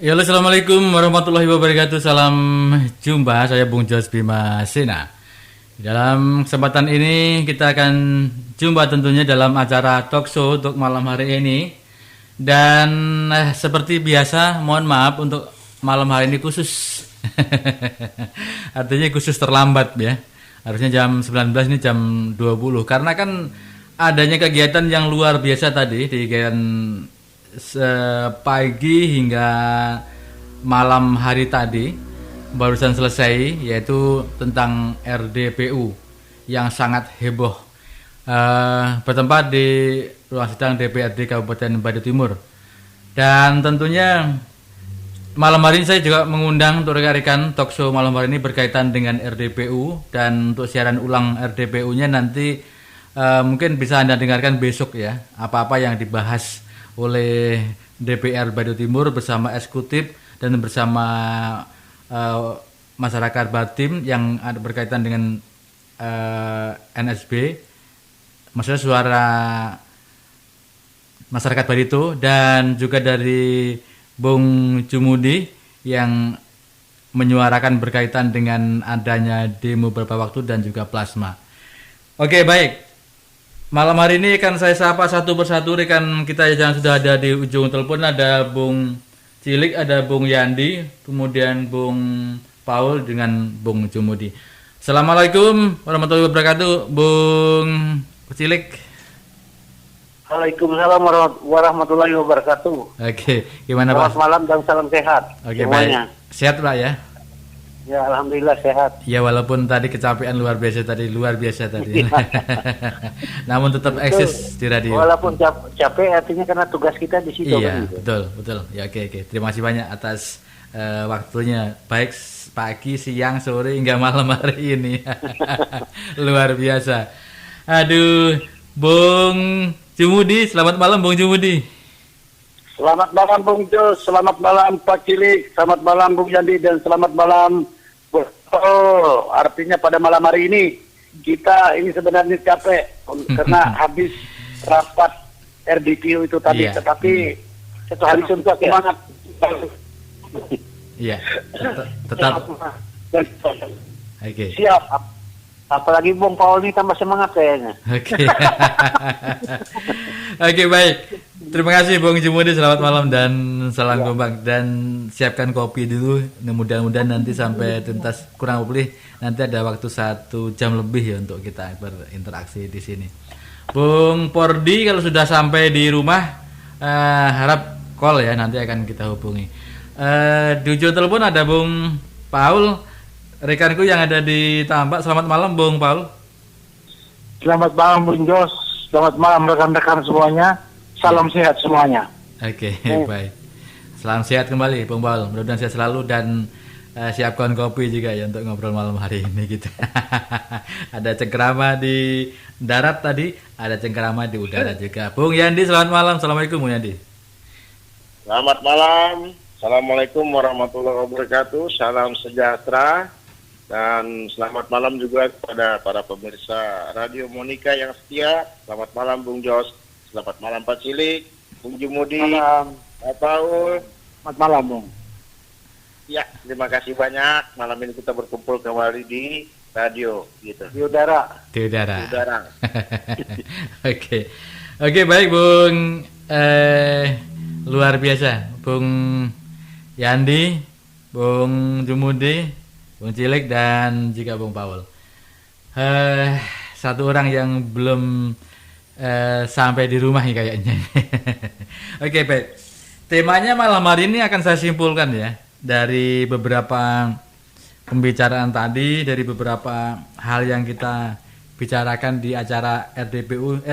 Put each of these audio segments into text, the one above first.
Ya, halo, assalamualaikum warahmatullahi wabarakatuh. Salam jumpa, saya Bung Jos Bima Sena. Dalam kesempatan ini kita akan jumpa tentunya dalam acara talk show untuk malam hari ini. Dan seperti biasa, mohon maaf untuk malam hari ini khusus. Artinya khusus terlambat ya. Harusnya jam 19, ini jam 20. Karena kan adanya kegiatan yang luar biasa tadi di kegiatan pagi hingga malam hari tadi barusan selesai, yaitu tentang RDPU yang sangat heboh, bertempat di ruang sidang DPRD Kabupaten Badung Timur. Dan tentunya malam hari ini saya juga mengundang untuk rekan-rekan talk show malam hari ini berkaitan dengan RDPU, dan untuk siaran ulang RDPU-nya nanti mungkin bisa Anda dengarkan besok ya, apa-apa yang dibahas oleh DPR Badung Timur bersama eksekutif dan bersama masyarakat Batim yang ada berkaitan dengan NSB, maksudnya suara masyarakat Barito, dan juga dari Bung Jumudi yang menyuarakan berkaitan dengan adanya demo beberapa waktu dan juga plasma. Oke, baik. Malam hari ini akan saya sapa satu persatu rekan kita yang sudah ada di ujung telepon. Ada Bung Cilik, ada Bung Yandi, kemudian Bung Paul dengan Bung Jumudi. Assalamualaikum warahmatullahi wabarakatuh, Bung Cilik. Waalaikumsalam warahmatullahi wabarakatuh. Oke, gimana Pak? Selamat malam dan salam sehat. Oke, semuanya. baik. Sehat Pak ya? Ya, alhamdulillah sehat. Ya, walaupun tadi kecapean luar biasa tadi. Namun tetap eksis di radio. Walaupun capek, artinya karena tugas kita di situ. Iya, kan, gitu. betul. Ya, oke. Terima kasih banyak atas waktunya. Baik pagi, siang, sore hingga malam hari ini. Luar biasa. Aduh, Bung Jumudi, selamat malam Bung Jumudi. Selamat malam Bung Jos, selamat malam Pak Cilik, selamat malam Bung Yandi, dan selamat malam. Artinya pada malam hari ini kita ini sebenarnya capek karena habis rapat RDPU itu tadi, Iya. Tetapi satu hari suntuk semangat. Iya, tetap. Oke. Siap. Apalagi Bung Paul ini tambah semangat kayaknya. Oke. Oke, baik. Terima kasih Bung Jumudi, selamat malam dan salam gombang, dan siapkan kopi dulu. Mudah-mudahan nanti sampai tuntas, kurang lebih nanti ada waktu 1 jam lebih ya untuk kita berinteraksi di sini. Bung Pordi kalau sudah sampai di rumah, harap call ya, nanti akan kita hubungi. Di ujung telepon ada Bung Paul, rekanku yang ada di Tambak. Selamat malam Bung Paul. Selamat malam Bung Jos, selamat malam rekan-rekan semuanya. Salam sehat semuanya. Oke, baik. Salam sehat kembali Bung Paul. Mudah-mudahan sehat selalu, dan siapkan kopi juga ya untuk ngobrol malam hari ini gitu. Ada cengkerama di darat tadi, ada cengkerama di udara juga. Bung Yandi, selamat malam. Assalamualaikum Bung Yandi. Selamat malam. Assalamualaikum warahmatullahi wabarakatuh. Salam sejahtera. Dan selamat malam juga kepada para pemirsa Radio Monika yang setia. Selamat malam Bung Jos. Selamat malam Pak Cilik, Bung Jumudi, Pak Paul. Selamat malam Bung. Ya, terima kasih banyak. Malam ini kita berkumpul kembali di radio gitu. Di udara. Di udara. Di udara. Oke, baik Bung. Luar biasa Bung Yandi, Bung Jumudi, Bung Cilik, dan juga Bung Paul. Satu orang yang belum sampai di rumah nih kayaknya. Oke, baik. Temanya malam hari ini akan saya simpulkan ya, dari beberapa pembicaraan tadi, dari beberapa hal yang kita bicarakan di acara RDPU.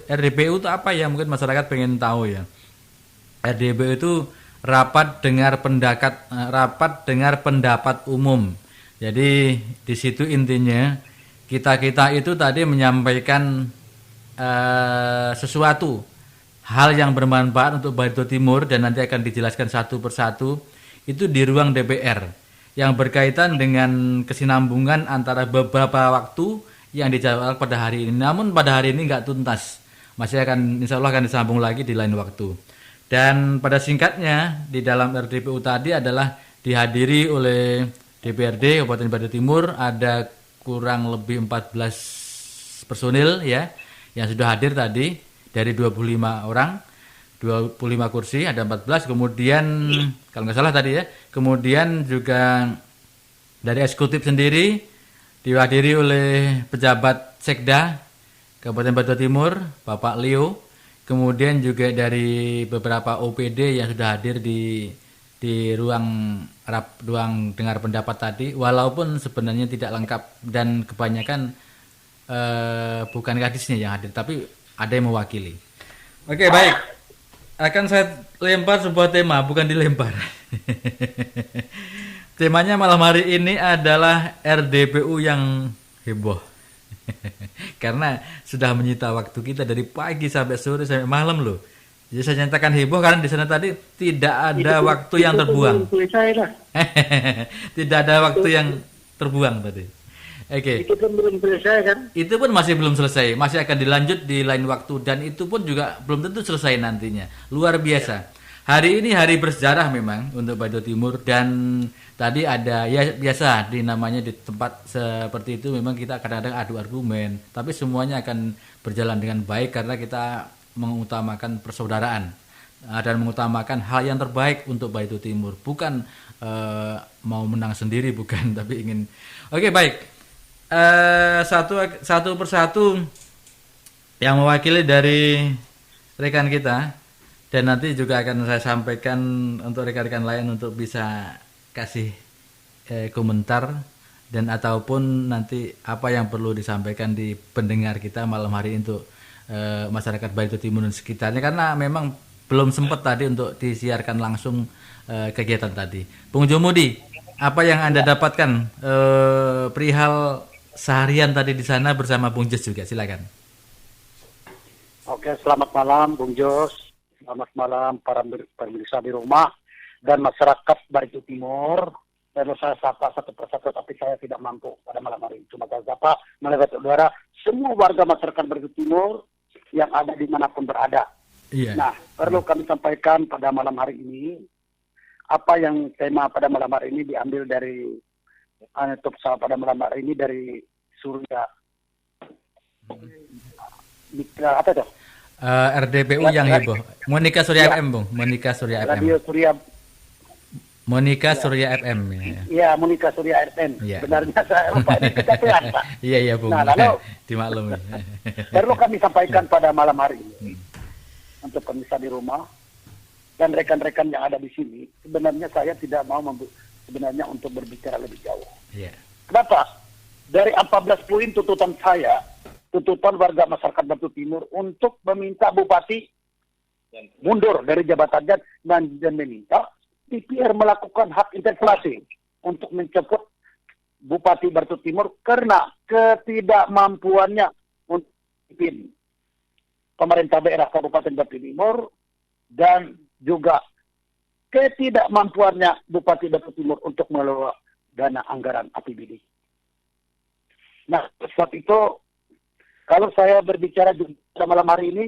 RDPU itu apa ya? Mungkin masyarakat pengen tahu ya. RDPU itu rapat dengar pendapat umum. Jadi di situ intinya kita itu tadi menyampaikan sesuatu hal yang bermanfaat untuk Barito Timur, dan nanti akan dijelaskan satu persatu itu di ruang DPR yang berkaitan dengan kesinambungan antara beberapa waktu yang dijadwalkan pada hari ini. Namun pada hari ini nggak tuntas, masih akan insya Allah akan disambung lagi di lain waktu. Dan pada singkatnya di dalam RDPU tadi adalah dihadiri oleh DPRD Kabupaten Batu Timur, ada kurang lebih 14 personil ya yang sudah hadir tadi dari 25 orang, 25 kursi ada 14. Kemudian kalau nggak salah tadi ya, kemudian juga dari eksekutif sendiri dihadiri oleh pejabat Sekda Kabupaten Batu Timur, Bapak Leo. Kemudian juga dari beberapa OPD yang sudah hadir di ruang dengar pendapat tadi, walaupun sebenarnya tidak lengkap dan kebanyakan bukan gadisnya yang hadir, tapi ada yang mewakili. Oke, baik. Akan saya lempar sebuah tema, bukan dilempar. Temanya malam hari ini adalah RDPU yang heboh. Karena sudah menyita waktu kita dari pagi sampai sore sampai malam loh. Jadi saya nyatakan heboh karena di sana tadi tidak ada waktu yang terbuang. Tidak ada waktu yang terbuang tadi. Oke. Itu pun belum selesai kan? Itu pun masih belum selesai, masih akan dilanjut di lain waktu dan itu pun juga belum tentu selesai nantinya. Luar biasa. Hari ini hari bersejarah memang untuk Batu Timur dan tadi ada ya biasa di namanya di tempat seperti itu memang kita kadang-kadang adu argumen, tapi semuanya akan berjalan dengan baik karena kita mengutamakan persaudaraan dan mengutamakan hal yang terbaik untuk Batu Timur, bukan mau menang sendiri bukan, tapi ingin. Oke, baik. Satu persatu yang mewakili dari rekan kita. Dan nanti juga akan saya sampaikan untuk rekan-rekan lain untuk bisa kasih komentar dan ataupun nanti apa yang perlu disampaikan di pendengar kita malam hari ini untuk masyarakat Batu Timur dan sekitarnya, karena memang belum sempat tadi untuk disiarkan langsung kegiatan tadi. Bung Jomudi, apa yang Anda dapatkan perihal seharian tadi di sana bersama Bung Jos juga, silakan. Oke, selamat malam Bung Jos. Selamat malam para pemirsa di rumah dan masyarakat Batu Timur. Dan saya sapa satu persatu, tapi saya tidak mampu pada malam hari ini. Cuma saya sapa melalui udara semua warga masyarakat Batu Timur yang ada dimanapun berada. Iya. Nah, perlu kami sampaikan pada malam hari ini, apa yang tema pada malam hari ini diambil dari pada malam hari ini dari Surya. Apa itu? RDPU yang heboh. Monika Surya FM, Bung. Monika Surya FM. Radio Surya. Monika Surya FM. Iya, Monika Surya FM. Ya. Benarnya saya lupa ini kecapean, Pak. Iya, Bung. Nah, lalu dimaklumi. perlu kami sampaikan pada malam hari ini untuk pemirsa di rumah dan rekan-rekan yang ada di sini. Sebenarnya saya tidak mau sebenarnya untuk berbicara lebih jauh. Iya. Kenapa? Dari 14 poin tuntutan saya, tuntutan warga masyarakat Batu Timur untuk meminta bupati mundur dari jabatannya dan meminta DPR melakukan hak interpelasi untuk mencopot Bupati Batu Timur karena ketidakmampuannya untuk memimpin pemerintah daerah Kabupaten Batu Timur dan juga ketidakmampuannya Bupati Batu Timur untuk mengelola dana anggaran APBD. Nah, sebab itu kalau saya berbicara pada malam hari ini,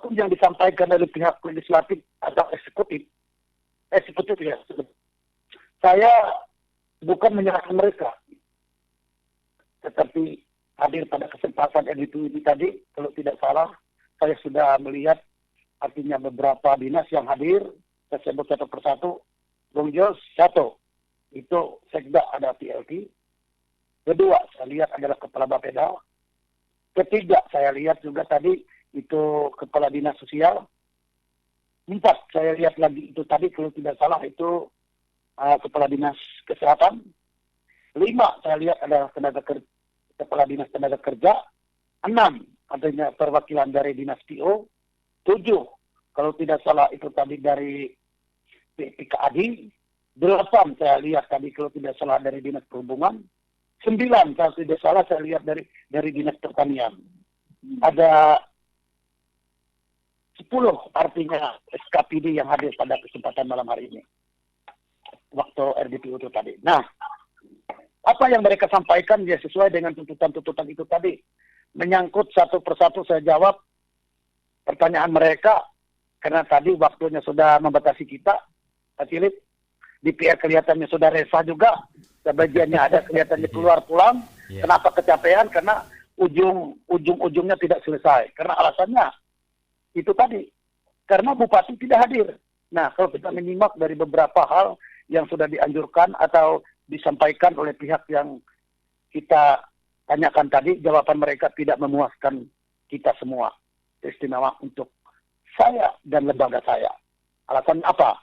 yang disampaikan dari pihak legislatif atau eksekutif ya, saya bukan menyerahkan mereka, tetapi hadir pada kesempatan RDPU ini tadi, kalau tidak salah, saya sudah melihat artinya beberapa dinas yang hadir, saya sebut satu persatu, Bung Jos, satu, itu Sekda ada PLT, kedua saya lihat adalah Kepala Bapeda, ketiga saya lihat juga tadi itu Kepala Dinas Sosial, 4 saya lihat lagi itu tadi kalau tidak salah itu Kepala Dinas Kesehatan, 5 saya lihat adalah Kepala Dinas Tenaga Kerja, 6 adanya perwakilan dari Dinas PO, 7 kalau tidak salah itu tadi dari PKAD, 8 saya lihat tadi kalau tidak salah dari Dinas Perhubungan, 9 kalau tidak salah saya lihat dari Dinas Pertanian. Ada 10 artinya SKPD yang hadir pada kesempatan malam hari ini. Waktu RDPU itu tadi. Nah, apa yang mereka sampaikan ya sesuai dengan tuntutan-tuntutan itu tadi. Menyangkut satu persatu saya jawab pertanyaan mereka Karena tadi waktunya sudah membatasi kita, Pak Cilip. DPR kelihatannya sudah resah juga. Sebagiannya ada kelihatannya keluar pulang. Yeah. Kenapa kecapean? Karena ujung-ujungnya tidak selesai. Karena alasannya itu tadi. Karena Bupati tidak hadir. Nah, kalau kita menyimak dari beberapa hal yang sudah dianjurkan atau disampaikan oleh pihak yang kita tanyakan tadi, jawaban mereka tidak memuaskan kita semua. Istimewa untuk saya dan lembaga saya. Alasannya apa?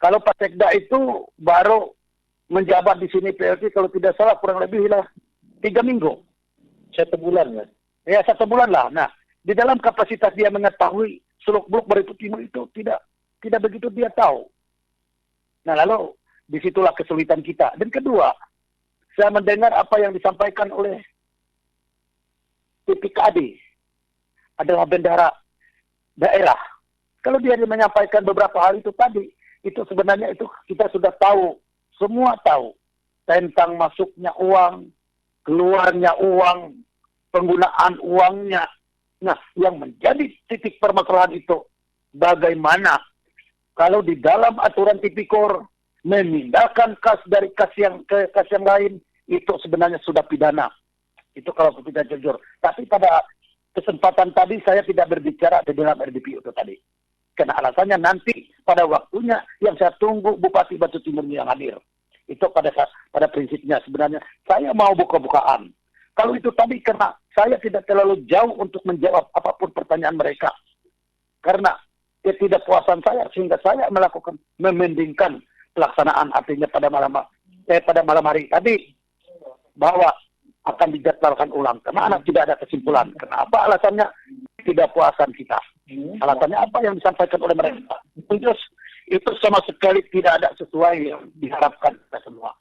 Kalau Pak Sekda itu baru menjabat di sini PLT kalau tidak salah kurang lebih lah 3 minggu. 1 bulan ya. Ya 1 bulan lah. Nah, di dalam kapasitas dia mengetahui seluk-beluk Barito Timur itu tidak begitu dia tahu. Nah, lalu disitulah kesulitan kita. Dan kedua, saya mendengar apa yang disampaikan oleh TPKD adalah bendahara daerah. Kalau dia menyampaikan beberapa hal itu tadi, itu sebenarnya itu kita sudah tahu, semua tahu tentang masuknya uang, keluarnya uang, penggunaan uangnya. Nah, yang menjadi titik permasalahan itu bagaimana kalau di dalam aturan tipikor memindahkan kas dari kas yang ke kas yang lain, itu sebenarnya sudah pidana. Itu kalau kita jujur. Tapi pada kesempatan tadi saya tidak berbicara di dalam RDP itu tadi. Karena alasannya nanti pada waktunya yang saya tunggu Bupati Batu Timur yang hadir. Itu pada prinsipnya sebenarnya saya mau buka-bukaan. Kalau itu tadi karena saya tidak terlalu jauh untuk menjawab apapun pertanyaan mereka. Karena ketidakpuasan saya sehingga saya melakukan memendingkan pelaksanaan artinya pada malam hari tadi bahwa akan dijadwalkan ulang. Karena tidak ada kesimpulan. Kenapa alasannya ketidakpuasan kita? Alasannya apa yang disampaikan oleh mereka? Itu sama sekali tidak ada sesuai yang diharapkan kita semua.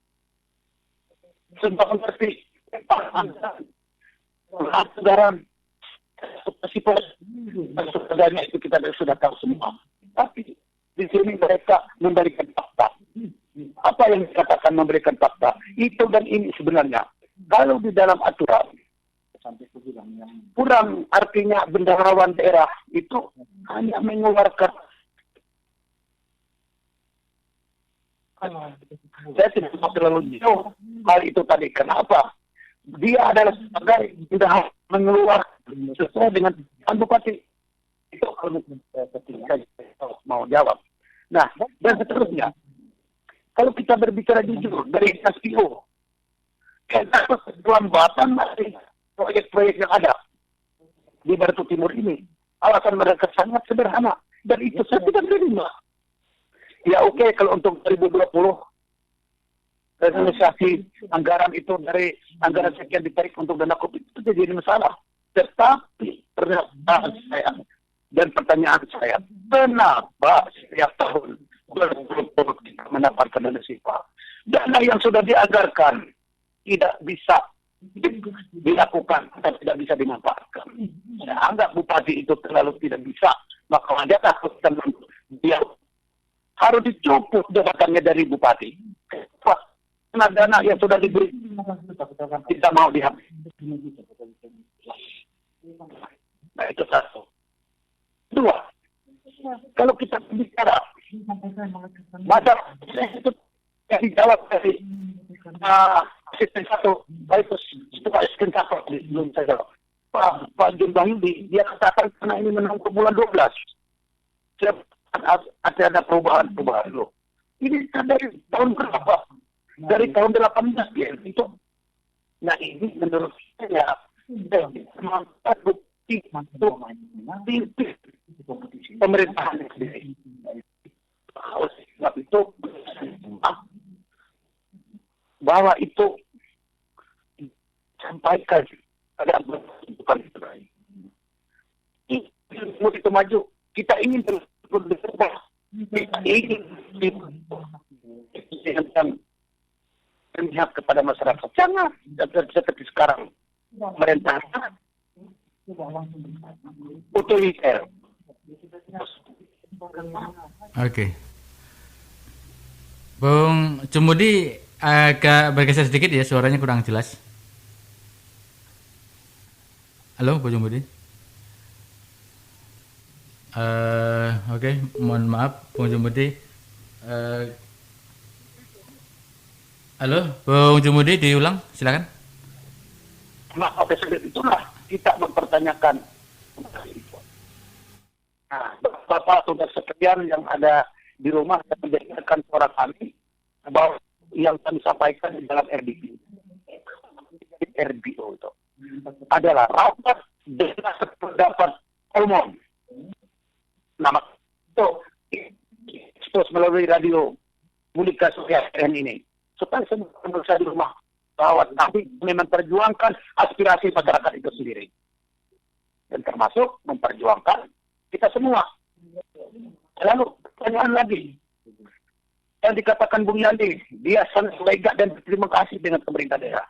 Seperti anggaran, sebenarnya itu kita sudah tahu semua. Tapi di sini mereka memberikan fakta. Apa yang dikatakan memberikan fakta? Itu dan ini sebenarnya. Kalau di dalam aturan, kurang artinya bendaharawan daerah itu hanya mengeluarkan. Saya tidak mau terlalu jauh hal itu tadi. Kenapa? Dia adalah sebagai bendahara mengeluarkan sesuai dengan Bupati. Itu kalau mau jawab. Nah, dan seterusnya. Kalau kita berbicara jujur dari SPO, kelambatan masih proyek-proyek yang ada di Barito Timur ini. Alasan mereka sangat sederhana. Dan itu saya tidak terima. Ya oke, kalau untuk 2020, realisasi anggaran itu dari anggaran sekian ditarik untuk dana COVID itu jadi masalah. Tetapi pernyataan saya dan pertanyaan saya, kenapa setiap tahun kita mendapatkan dana SIPA? Dana yang sudah dianggarkan tidak bisa dilakukan atau tidak bisa dimanfaatkan. Saya anggap Bupati itu terlalu tidak bisa. Maka dia takutkan dia harus dicopot jabatannya dari Bupati. Karena dana yang sudah diberi tidak mau diambil. Nah itu satu. Dua, kalau kita bicara masalah itu yang dijawab dari asisten satu, baik itu asisten satu belum saya jawab. Pak Jun Bahyudi, dia katakan karena ini menunggu bulan 12. Ada perubahan loh. Ini dari tahun berapa? Dari tahun 18 ya itu. Nah ini menurut saya semangat bukti untuk pemerintahan sendiri. Oleh sebab itu bahwa itu sampaikan ada bukan itu lain. Ini itu maju. Kita ingin terus berubah. Kita ingin memihak kepada masyarakat. Jangan seperti sekarang pemerintah otoriter. Oke. Bung Cumudi agak bergeser sedikit ya, suaranya kurang jelas. Halo, Bung Cumudi. Oke, mohon maaf, Bung Jumudi. Eh, halo, Bung Jumudi, diulang, silakan. Nah, oleh sebab itulah kita mempertanyakan. Nah, Bapak saudara sekalian yang ada di rumah dan mendengarkan suara kami bahwa yang kami sampaikan di dalam RBO itu adalah rapat dengan pendapat umum. Nama itu ekspos melalui radio Monika SN ini supaya semua pemirsa di rumah bahwa kami memang memperjuangkan aspirasi masyarakat itu sendiri dan termasuk memperjuangkan kita semua. Lalu pertanyaan lagi yang dikatakan Bung Yandi, dia sangat lega dan berterima kasih dengan pemerintah daerah.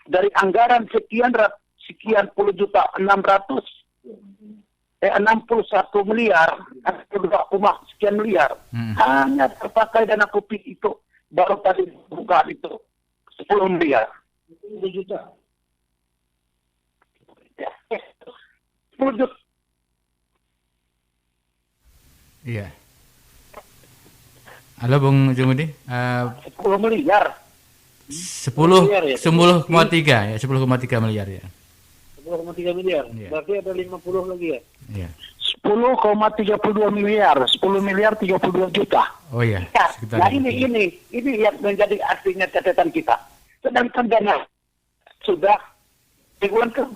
Dari anggaran sekian puluh juta 61 miliar, 2, sekian miliar, hanya terpakai dana COVID itu, baru tadi buka itu 10 miliar. 10 juta. Ya, 10 juta. Iya. Halo Bung Jumudi. 10 miliar. 10,3 ya, 10,3 miliar ya. 10,3 miliar. Iya. Berarti ada 50 lagi ya? Iya. 10,32 miliar, 10 miliar 32 juta. Oh iya. Ya, Sekitar nah itu. ini yang menjadi artinya catatan kita. Sedangkan dana sudah digunakan.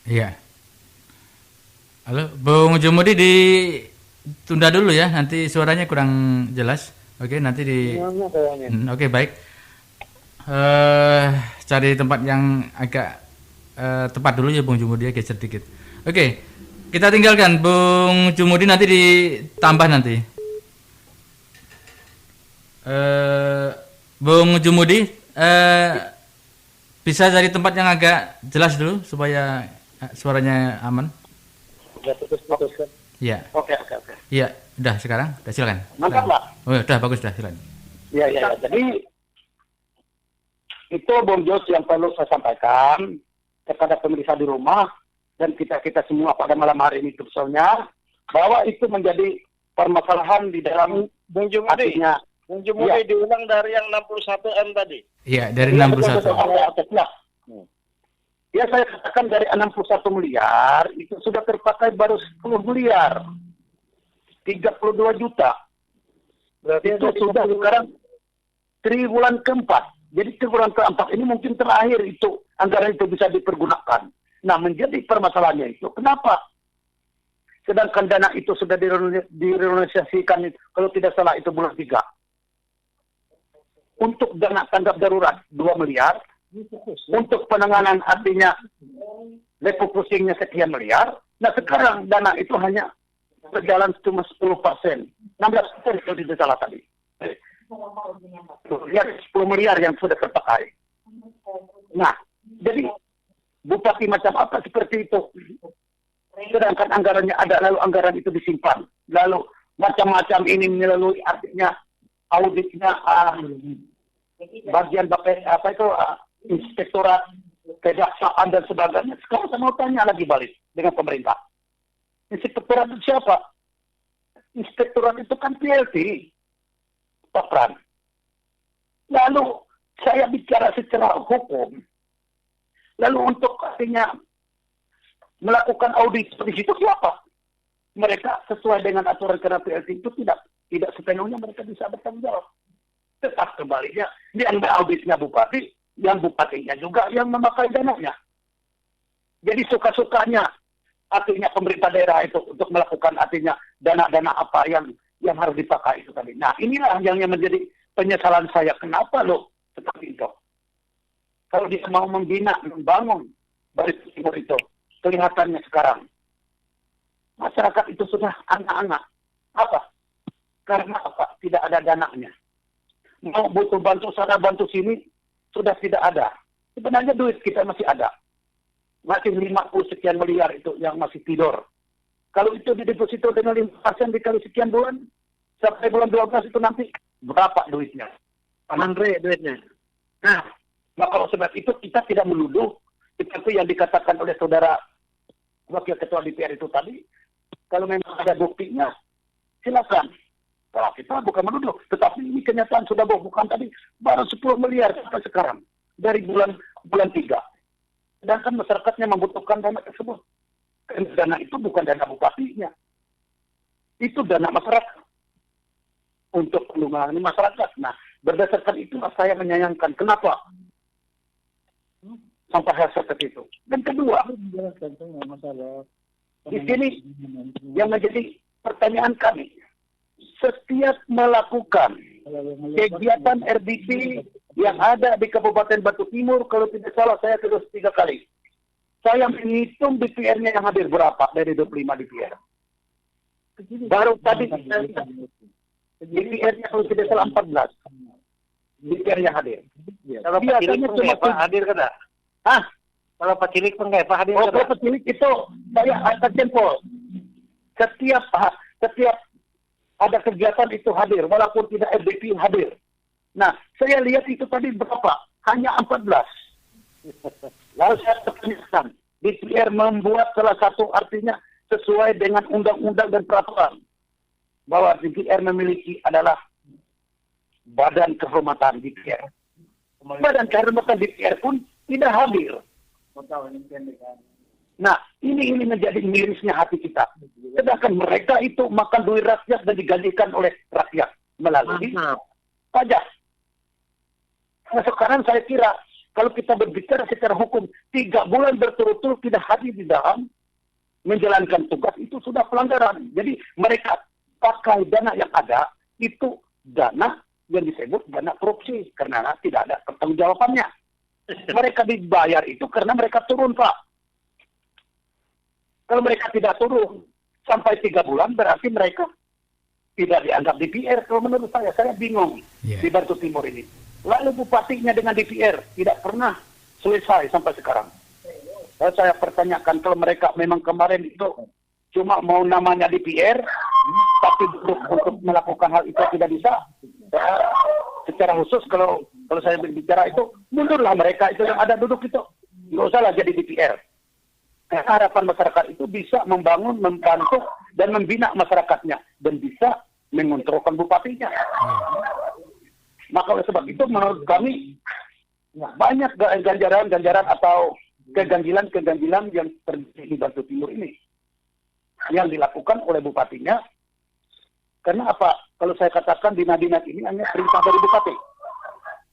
Iya. Halo, Bung Jumudi, ditunda dulu ya, nanti suaranya kurang jelas. Oke, nanti Oke, baik. Cari tempat yang agak tepat dulu ya Bung Jumudi, ya, geser dikit. Oke, kita tinggalkan Bung Jumudi, nanti ditambah nanti. Bung Jumudi, bisa cari tempat yang agak jelas dulu supaya suaranya aman. Udah putus-putus kan? Iya. Oke. Iya, udah sekarang, udah silakan. Mantap lah. Oh, udah bagus, udah silakan. Ya. Jadi itu Bung Jos yang perlu saya sampaikan kepada pemirsa di rumah dan kita semua pada malam hari ini khususnya bahwa itu menjadi permasalahan di dalam Bung Jumudi. artinya. Bung Jumudi Ya. diulang dari yang 61M tadi. Iya, dari Ya, 61. betul. Ya, saya katakan dari 61 miliar itu sudah terpakai baru 10 miliar. 32 juta. Berarti Itu ada sudah 50. sekarang triwulan keempat. Jadi triwulan keempat ini mungkin terakhir itu anggaran itu bisa dipergunakan. Nah, menjadi permasalahannya itu kenapa? Sedangkan dana itu sudah direalisasikan kalau tidak salah itu bulan 3. Untuk dana tanggap darurat 2 miliar. Untuk penanganan artinya refocusingnya sekian miliar. Nah, sekarang dana itu hanya berjalan cuma 10%. 16% kalau tidak salah tadi. 10 miliar yang sudah terpakai. Nah, jadi bupati macam apa seperti itu? Sedangkan anggarannya ada, lalu anggaran itu disimpan. Lalu macam-macam ini melalui artinya auditnya bagian inspektorat kejaksaan dan sebagainya. Sekarang saya mau tanya lagi balik dengan pemerintah. Inspektorat itu siapa? Inspektorat itu kan PLT, Pak Pran. Lalu saya bicara secara hukum. Lalu untuk artinya melakukan audit di situ siapa? Mereka sesuai dengan aturan karena PLT itu tidak sepenuhnya mereka bisa bertanggung jawab. Tetap kembalinya yang auditnya bupati, yang bupatinya juga yang memakai dananya. Jadi suka-sukanya artinya pemerintah daerah itu untuk melakukan artinya dana-dana apa yang harus dipakai itu tadi. Nah, inilah yang menjadi penyesalan saya. Kenapa lo seperti itu? Kalau dia mau membina, membangun Barisan Timur itu, kelihatannya sekarang masyarakat itu sudah anak-anak. Apa? Karena apa? Tidak ada dananya. Mau butuh bantu sana, bantu sini, sudah tidak ada. Sebenarnya duit kita masih ada. Masih 50 sekian miliar itu yang masih tidur. Kalau itu dideposito dengan 5% dikali sekian bulan, sampai bulan 12 itu nanti berapa duitnya? Andre duitnya. Nah, maka sebab itu kita tidak menuduh seperti yang dikatakan oleh saudara wakil ketua DPR itu tadi, kalau memang ada buktinya, silakan. Kalau kita bukan menuduh, tetapi ini kenyataan sudah bukan tadi baru 10 miliar sampai sekarang dari bulan 3. Sedangkan masyarakatnya membutuhkan dana tersebut. Dan dana itu bukan dana bupatinya, itu dana masyarakat untuk pengembangan masyarakat. Nah, berdasarkan itu saya menyayangkan kenapa sampai hal seperti itu. Dan kedua, di sini yang menjadi pertanyaan kami, setiap melakukan kegiatan RDP yang ada di Kabupaten Batu Timur, kalau tidak salah saya terus 3 kali. Saya menghitung DPR-nya yang hadir berapa dari 25 DPR. Baru tadi DPR-nya kalau tidak salah 14. DPR yang hadir. Kalau Pak Cilik pun nggak Pak hadir kan? Hah? Kalau Pak Cilik pun nggak Pak hadir Oh, kan? Pak Cilik itu saya angkat jempol. Setiap ada kegiatan itu hadir, walaupun tidak RDP hadir. Nah, saya lihat itu tadi berapa? Hanya 14. Lalu saya pertanyakan, DPR membuat salah satu artinya sesuai dengan undang-undang dan peraturan bahwa DPR memiliki adalah badan kehormatan DPR. Badan kehormatan DPR pun tidak hadir. Nah, ini menjadi mirisnya hati kita. Sedangkan mereka itu makan duit rakyat dan digajikan oleh rakyat melalui pajak. Nah, sekarang saya kira kalau kita berbicara secara hukum, 3 bulan berturut-turut tidak hadir di dalam menjalankan tugas itu sudah pelanggaran. Jadi mereka pakai dana yang ada itu dana yang disebut dana korupsi karena tidak ada pertanggungjawabannya. Mereka dibayar itu karena mereka turun, Pak. Kalau mereka tidak turun sampai 3 bulan berarti mereka tidak dianggap DPR. Kalau menurut saya bingung di Batu Timur ini. Lalu bupatinya dengan DPR tidak pernah selesai sampai sekarang. Lalu saya pertanyakan kalau mereka memang kemarin itu cuma mau namanya DPR, tapi untuk melakukan hal itu tidak bisa. Secara khusus kalau saya berbicara itu, mundurlah mereka itu yang ada duduk itu. Nggak usahlah jadi DPR. Karena harapan masyarakat itu bisa membangun, membantu, dan membina masyarakatnya. Dan bisa mengontrolkan bupatinya. Maka oleh sebab itu menurut kami banyak ganjaran atau keganjilan yang terjadi di Batu Timur ini yang dilakukan oleh bupatinya. Karena apa? Kalau saya katakan dinah-dinah ini hanya perintah dari bupati.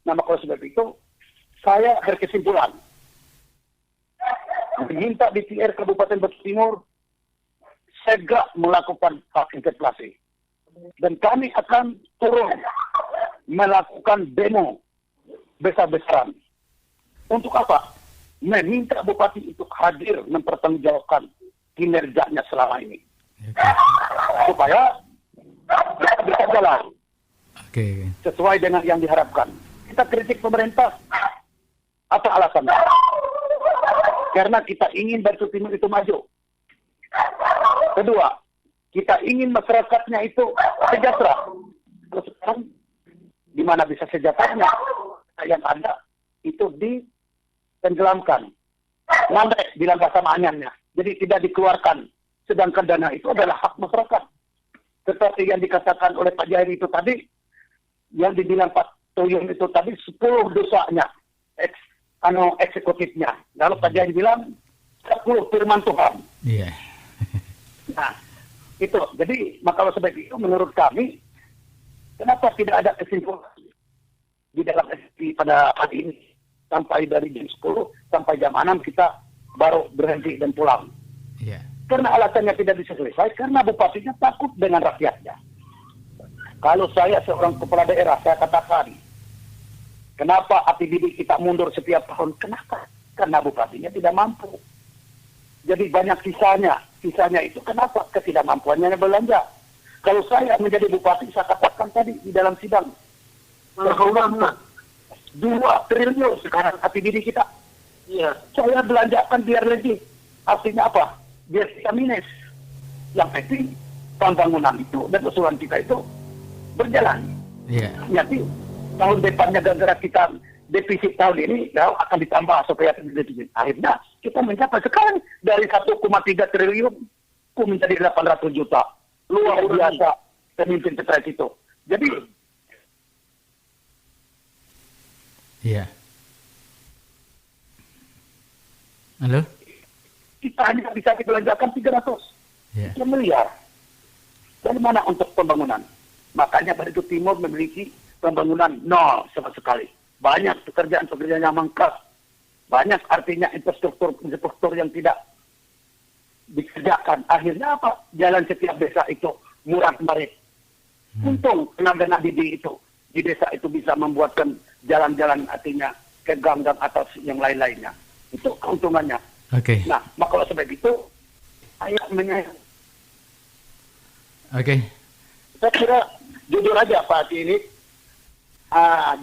Nah, maka oleh sebab itu saya berkesimpulan minta DPR Kabupaten Batu Timur segera melakukan hak interpelasi. Dan kami akan turun melakukan demo besar-besaran. Untuk apa? Meminta bupati itu hadir mempertanggungjawabkan kinerjanya selama ini. Supaya bisa jalan. Sesuai dengan yang diharapkan. Kita kritik pemerintah. Apa alasannya? Karena kita ingin Batu Timur itu maju. Kedua, kita ingin masyarakatnya itu sejahtera. Terus sekarang di mana bisa sejahteranya? Yang ada itu ditenggelamkan. Mandek bilang bahasa anyannya. Jadi tidak dikeluarkan. Sedangkan dana itu adalah hak masyarakat. Seperti yang dikatakan oleh Pak Jairi itu tadi, yang dibilang Pak Tuyun itu tadi 10 dosanya eksekutifnya. Lalu Pak Jairi bilang 10 firman Tuhan. Iya. Nah, itu. Jadi maka sebab itu menurut kami, kenapa tidak ada kesimpulan di dalam SP pada hari ini sampai dari jam 10 sampai jam 6 kita baru berhenti dan pulang. Iya. Karena alasannya tidak bisa selesai karena bupatinya takut dengan rakyatnya. Kalau saya seorang kepala daerah, saya katakan, kenapa APBD kita mundur setiap tahun? Kenapa? Karena bupatinya tidak mampu. Jadi banyak sisanya. Sisanya itu kenapa? Ketidakmampuannya belanja. Kalau saya menjadi bupati, saya katakan tadi di dalam sidang. Berapa? 2 triliun sekarang APBD kita. Iya. Saya belanjakan biar lebih. Artinya apa? Biar kita minus. Yang penting pembangunan itu dan usulan kita itu berjalan. Iya. Nanti tahun depannya gara-gara kita defisit tahun ini akan ditambah supaya defisit. Akhirnya kita mencapai sekarang dari 1,3 triliun menjadi 800 juta. Luar biasa pemimpin stres itu. Jadi Iya. Halo? kita hanya bisa dibelanjakan 300 Iya. miliar. Dari mana untuk pembangunan? Makanya Barito Timur memiliki pembangunan nol sama sekali. Banyak pekerjaan-pekerjaan yang mangkrak. Banyak artinya infrastruktur yang tidak dikerjakan. Akhirnya apa? Jalan setiap desa itu murah kemarin. Untung dana di desa itu bisa membuatkan jalan-jalan artinya ke gang-gang atau yang lain-lainnya. Itu keuntungannya. Oke. Nah, maka kalau sebab itu, saya menyayang. Oke. Saya kira jujur aja Pak ini,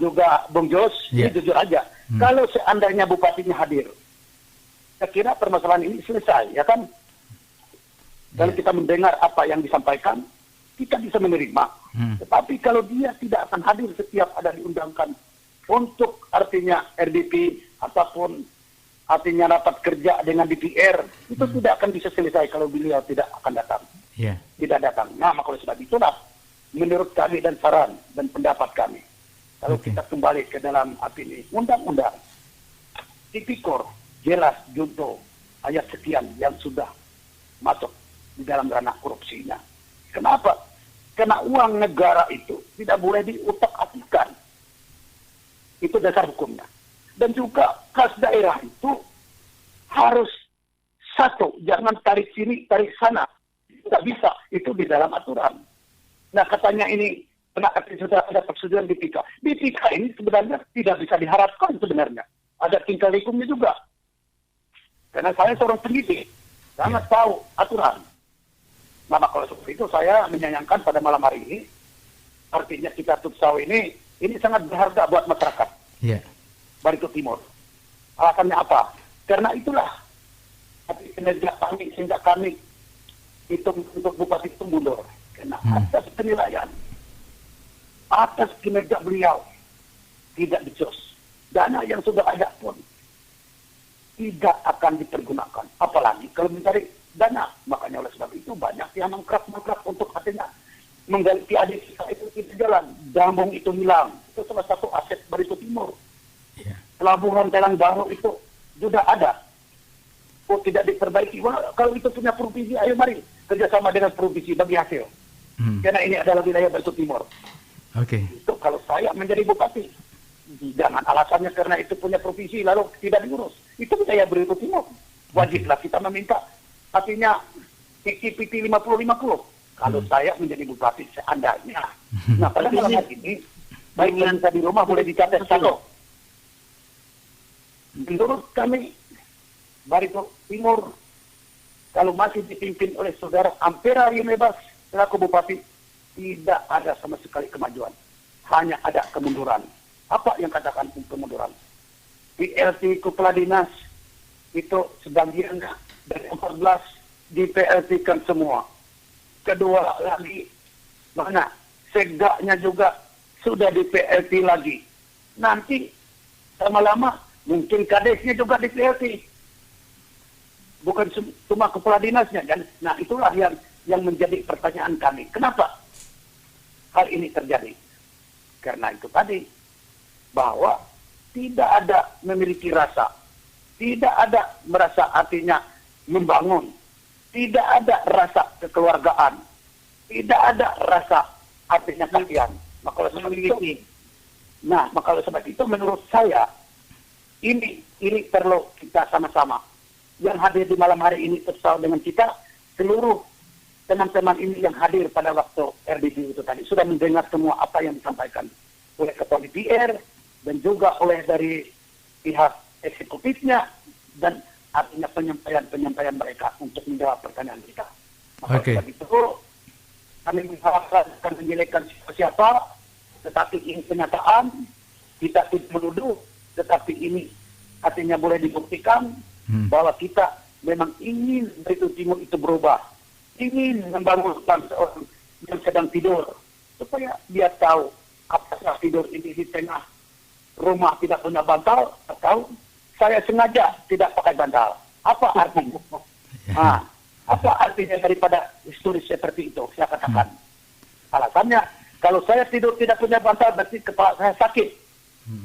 juga Bung Jos, ini jujur aja. Kalau seandainya bupatinya hadir, saya kira permasalahan ini selesai, ya kan? Kalau kita mendengar apa yang disampaikan, kita bisa menerima. Tetapi kalau dia tidak akan hadir setiap ada diundangkan untuk artinya RDP ataupun artinya rapat kerja dengan DPR, itu tidak akan bisa selesai kalau beliau tidak akan datang. Tidak datang. Nah, maka oleh sebab itulah menurut kami dan saran dan pendapat kami, kalau kita kembali ke dalam ini undang-undang tipikor jelas junto ayat sekian yang sudah masuk di dalam ranah korupsinya. Kenapa? Karena uang negara itu tidak boleh diutak-atikkan. Itu dasar hukumnya. Dan juga kas daerah itu harus satu, jangan tarik sini, tarik sana. Tidak bisa, itu di dalam aturan. Nah, katanya ini sudah ada persetujuan di PIKA. Di PIKA ini sebenarnya tidak bisa diharapkan sebenarnya. Ada tingkah lakunya juga. Karena saya seorang pendidik, sangat tahu aturan. Nah, kalau seperti itu saya menyayangkan pada malam hari ini, artinya kita Tuksau ini sangat berharga buat masyarakat. Barito Timur. Alasannya apa? Karena itulah kinerja kami sehingga kami itu untuk bupati itu mundur. Karena atas penilaian, atas kinerja beliau tidak dicos. Dana yang sudah ada pun tidak akan dipergunakan. Apalagi kalau mencari dana. Makanya oleh sebab itu banyak yang mengkrak untuk artinya mengganti adik kita itu tidak jalan. Dambung itu hilang. Itu salah satu aset Barito Timur. Pelabuhan Telang Baru itu sudah ada. Oh, tidak diperbaiki. Wah, kalau itu punya provinsi, ayo mari kerjasama dengan provinsi bagi hasil. Karena ini adalah wilayah Barito Timur. Itu kalau saya menjadi bupati, jangan alasannya karena itu punya provinsi lalu tidak diurus. Itu wilayah Barito Timur. Wajiblah kita meminta artinya 50-50. Kalau saya menjadi bupati seandainya. Nah, pada malam hari ini, baik yang di rumah boleh dicatat satu. Menurut kami, Barito Timur, kalau masih dipimpin oleh saudara Ampera Yunebas selaku bupati, tidak ada sama sekali kemajuan. Hanya ada kemunduran. Apa yang katakan kemunduran? PLT Kepala Dinas itu sebagian dari 14 di PLT kan semua. Kedua lagi, mana? Segaknya juga sudah di PLT lagi. Nanti lama-lama mungkin kadesnya juga di PLT. Bukan cuma kepala dinasnya. Nah, itulah yang menjadi pertanyaan kami. Kenapa hal ini terjadi? Karena itu tadi, bahwa tidak ada memiliki rasa. Tidak ada merasa artinya membangun. Tidak ada rasa kekeluargaan. Tidak ada rasa artinya kasihan. Maka oleh sebab itu menurut saya, ini perlu kita sama-sama. Yang hadir di malam hari ini bersama dengan kita, seluruh teman-teman ini yang hadir pada waktu RDP itu tadi sudah mendengar semua apa yang disampaikan oleh Ketua DPR dan juga oleh dari pihak eksekutifnya dan artinya penyampaian mereka untuk menjawab pertanyaan kita. Maka itu kami mengharapkan menjelekkan siapa, tetapi ini kenyataan, kita tidak menuduh, tetapi ini artinya boleh dibuktikan bahwa kita memang ingin Barito Timur itu berubah, ingin membangunkan seorang yang sedang tidur supaya dia tahu apakah tidur ini di tengah rumah tidak punya bantal, atau saya sengaja tidak pakai bantal. Apa artinya? Nah, apa artinya daripada historis seperti itu? Saya katakan. Alasannya, kalau saya tidur tidak punya bantal, berarti kepala saya sakit.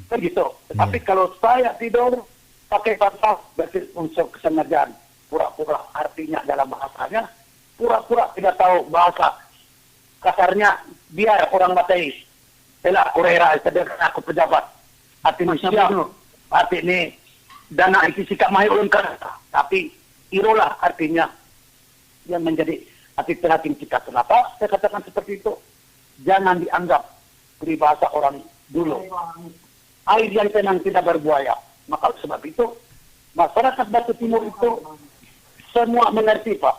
Kan gitu. Tetapi kalau saya tidur pakai bantal, berarti unsur kesengajaan. Pura-pura artinya dalam bahasanya, pura-pura tidak tahu bahasa. Kasarnya, biar orang matai. Elah, kurera, sederhana aku pejabat. Hati manusia, hati ini, dana itu sikap mahi ulun kata. Tapi, irolah artinya yang menjadi hati terhati kita. Kenapa saya katakan seperti itu? Jangan dianggap peribahasa orang dulu. Air yang tenang tidak berbuaya. Maka sebab itu, masyarakat Batu Timur itu semua mengerti, Pak.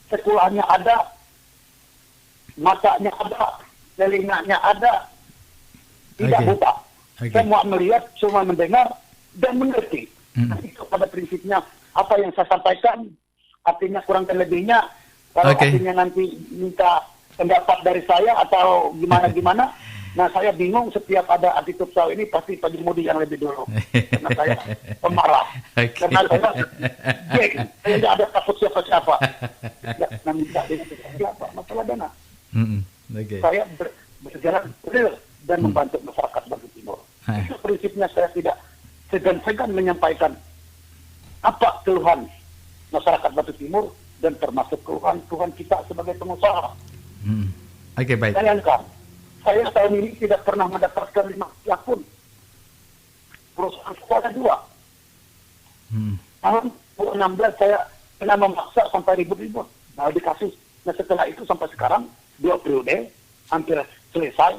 Sekolahnya ada, matanya ada, telinganya ada, tidak buta. Semua melihat, semua mendengar, dan mengerti. Itu pada prinsipnya, apa yang saya sampaikan, artinya kurang lebihnya, kalau artinya nanti minta pendapat dari saya atau gimana-gimana, nah saya bingung setiap ada attitude soal ini pasti Pak Mudi yang lebih dulu. Karena saya pemarah. Karena saya tidak ada takut siapa-siapa. Nah, minta dengan siapa, masalah dana. Saya berjalan real dan membantu masyarakat Batu Timur. Itu prinsipnya saya tidak segan-segan menyampaikan apa keluhan masyarakat Batu Timur dan termasuk keluhan kita sebagai pengusaha. Baik. Bayangkan, saya tahun ini tidak pernah mendapatkan 5 rupiah pun. Perusahaan sekolah 2. Tahun 2016 saya pernah memaksa sampai ribut-ribut. Nah, dikasih. Nah, setelah itu sampai sekarang 2 periode hampir selesai.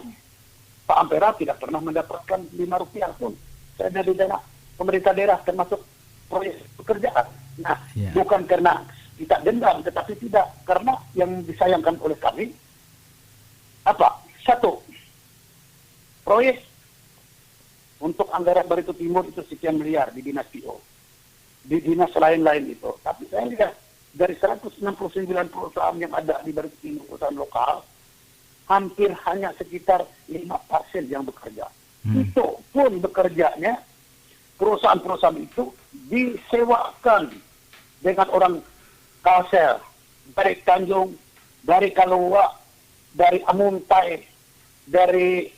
Pak Ampera tidak pernah mendapatkan 5 rupiah pun. Saya dari dana pemerintah daerah termasuk proyek pekerjaan. Nah, bukan karena kita dendam, tetapi tidak. Karena yang disayangkan oleh kami, apa? 1, proyek untuk anggaran Batu Timur itu sekian miliar di dinas PO. Di dinas lain-lain itu. Tapi saya lihat, dari 169 perusahaan yang ada di Batu Timur, perusahaan lokal, hampir hanya sekitar 5% yang bekerja. Itu pun bekerjanya, perusahaan-perusahaan itu disewakan dengan orang Kalsel, dari Tanjung, dari Kalua, dari Amuntai, dari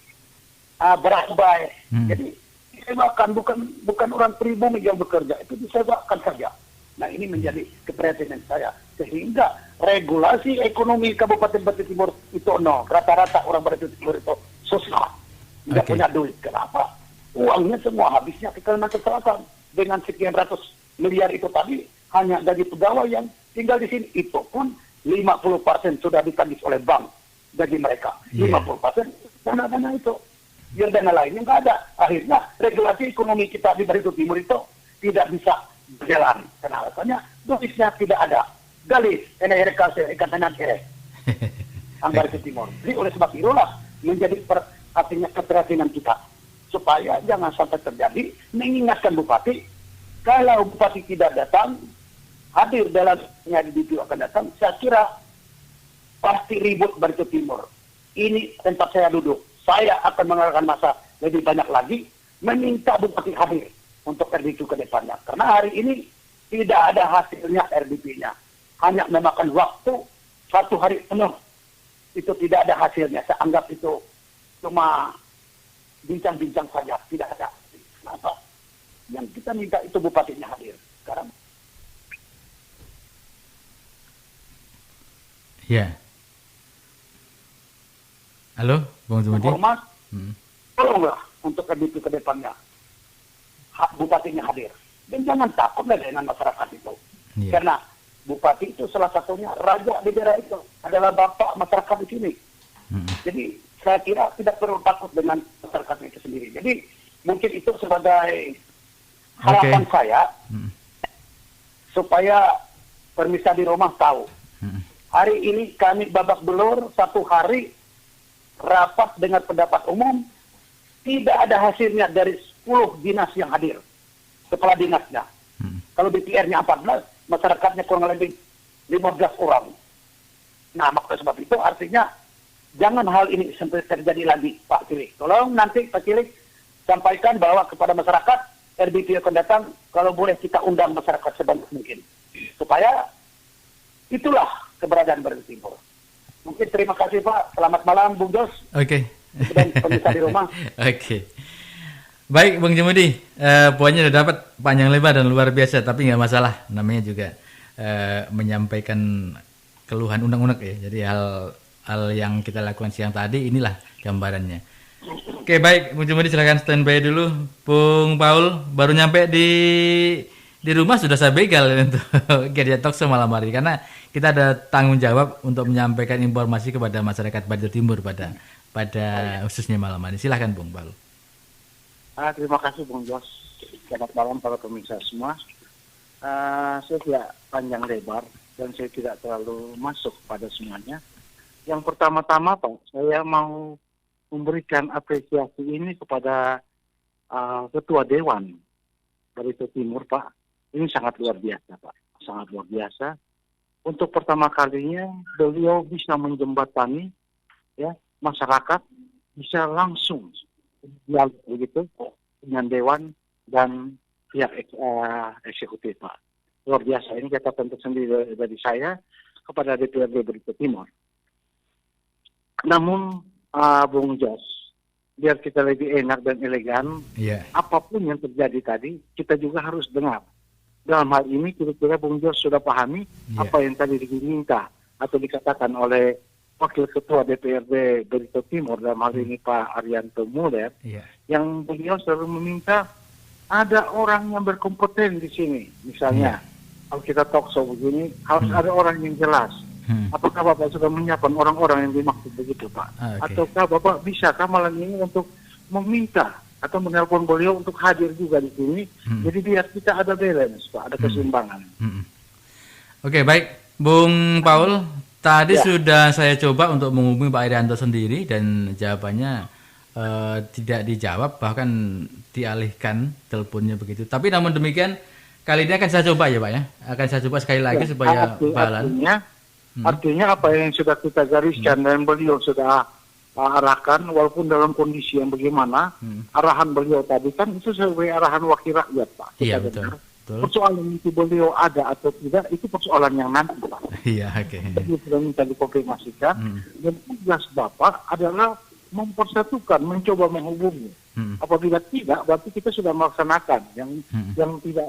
Berabai. Jadi disewakan, bukan orang pribumi yang bekerja, itu disewakan saja. Nah, ini menjadi keprihatinan saya. Sehingga regulasi ekonomi Kabupaten Batu Timur itu rata-rata orang Batu Timur itu susah. Tidak punya duit. Kenapa? Uangnya semua habisnya ke Kalimantan Selatan. Dengan sekian ratus miliar itu tadi, hanya dari pegawai yang tinggal di sini. Itu pun 50% sudah ditagih oleh bank bagi mereka. 50% dana-dana itu. Yang dana lainnya nggak ada. Akhirnya regulasi ekonomi kita di Batu Timur itu tidak bisa berjalan. Karena alasannya duitnya tidak ada. Galis, NR Kalsel, Ikatan Kere. Anggar ke Timur. Jadi oleh sebab itulah menjadi artinya keprihatinan kita. Supaya jangan sampai terjadi, mengingatkan Bupati, kalau Bupati tidak datang, hadir dalam DPU akan datang, saya kira pasti ribut Batu Timur. Ini tempat saya duduk. Saya akan mengarahkan masa lebih banyak lagi, meminta Bupati hadir untuk RDP ke depannya. Karena hari ini tidak ada hasilnya RDP-nya. Hanya memakan waktu 1 hari penuh. Itu tidak ada hasilnya. Saya anggap itu cuma bincang-bincang saja. Tidak ada. Kenapa? Yang kita minta itu bupatinya hadir. Sekarang. Ya. Halo, Bang Jumadi. Hormat. Tolonglah untuk RDP ke depannya. Bupatinya hadir. Dan jangan takutlah dengan masyarakat itu. Karena bupati itu salah satunya raja di daerah itu. Adalah bapak masyarakat di sini. Jadi saya kira tidak perlu takut dengan masyarakat itu sendiri. Jadi mungkin itu sebagai harapan saya supaya permisa di rumah tahu. Hari ini kami babak belur 1 hari rapat dengan pendapat umum, tidak ada hasilnya dari 10 dinas yang hadir. Kepala dinasnya. Kalau DPR-nya 14, masyarakatnya kurang lebih 15 orang. Nah, maksud sebab itu artinya jangan hal ini sampai terjadi lagi, Pak Cilik. Tolong nanti Pak Cilik sampaikan bahwa kepada masyarakat RBP akan datang, kalau boleh kita undang masyarakat sebanyak mungkin. Supaya itulah keberadaan Barito Timur. Mungkin terima kasih Pak. Selamat malam Bung Jos. Oke. Dan pemirsa di rumah. Oke. Baik Bung Jemudi, poinnya sudah dapat panjang lebar dan luar biasa, tapi nggak masalah, namanya juga menyampaikan keluhan unek-unek ya. Jadi hal yang kita lakukan siang tadi inilah gambarannya. Oke baik, Bung Jemudi silakan standby dulu. Bung Paul baru nyampe di rumah sudah saya begal untuk Geria Talkshow malam hari, karena kita ada tanggung jawab untuk menyampaikan informasi kepada masyarakat Barito Timur pada khususnya malam hari. Silahkan Bung Paul. Terima kasih Bung Jos. Selamat malam para pemirsa semua. Saya tidak panjang lebar dan saya tidak terlalu masuk pada semuanya. Yang pertama-tama Pak, saya mau memberikan apresiasi ini kepada Ketua Dewan Barito Timur Pak. Ini sangat luar biasa Pak, sangat luar biasa. Untuk pertama kalinya beliau bisa menjembatani ya masyarakat, bisa langsung dialog begitu dengan Dewan dan pihak eksekutif Pak. Luar biasa, ini catatan tersendiri dari saya kepada DPRD Barito Timur. Namun Bung Jos, biar kita lebih enak dan elegan, apapun yang terjadi tadi kita juga harus dengar. Dalam hal ini kira-kira Bung Jos sudah pahami apa yang tadi diminta atau dikatakan oleh Wakil Ketua DPRD Barito Timur, dalam hal ini Pak Arianto Muller, yang beliau selalu meminta ada orang yang berkompeten di sini. Misalnya, kalau kita talkshow begini, harus ada orang yang jelas. Apakah Bapak sudah menyiapkan orang-orang yang dimaksud begitu, Pak? Ataukah Bapak bisakah malam ini untuk meminta atau menelpon beliau untuk hadir juga di sini? Jadi biar kita ada balance, Pak, ada keseimbangan. Oke, baik. Bung Paul, tadi sudah saya coba untuk menghubungi Pak Irianto sendiri dan jawabannya tidak dijawab, bahkan dialihkan teleponnya begitu. Tapi namun demikian kali ini akan saya coba ya Pak ya. Akan saya coba sekali lagi supaya balan. Artinya apa yang sudah kita gariskan dan beliau sudah arahkan, walaupun dalam kondisi yang bagaimana, arahan beliau tadi kan itu sebagai arahan wakil rakyat Pak. Iya betul. Persoalan itu beliau ada atau tidak, itu persoalan yang nanti Pak. Iya, oke. Jadi sudah minta dikonfirmasikan, dan tugas Bapak adalah mempersatukan, mencoba menghubungi. Apabila tidak, berarti kita sudah melaksanakan.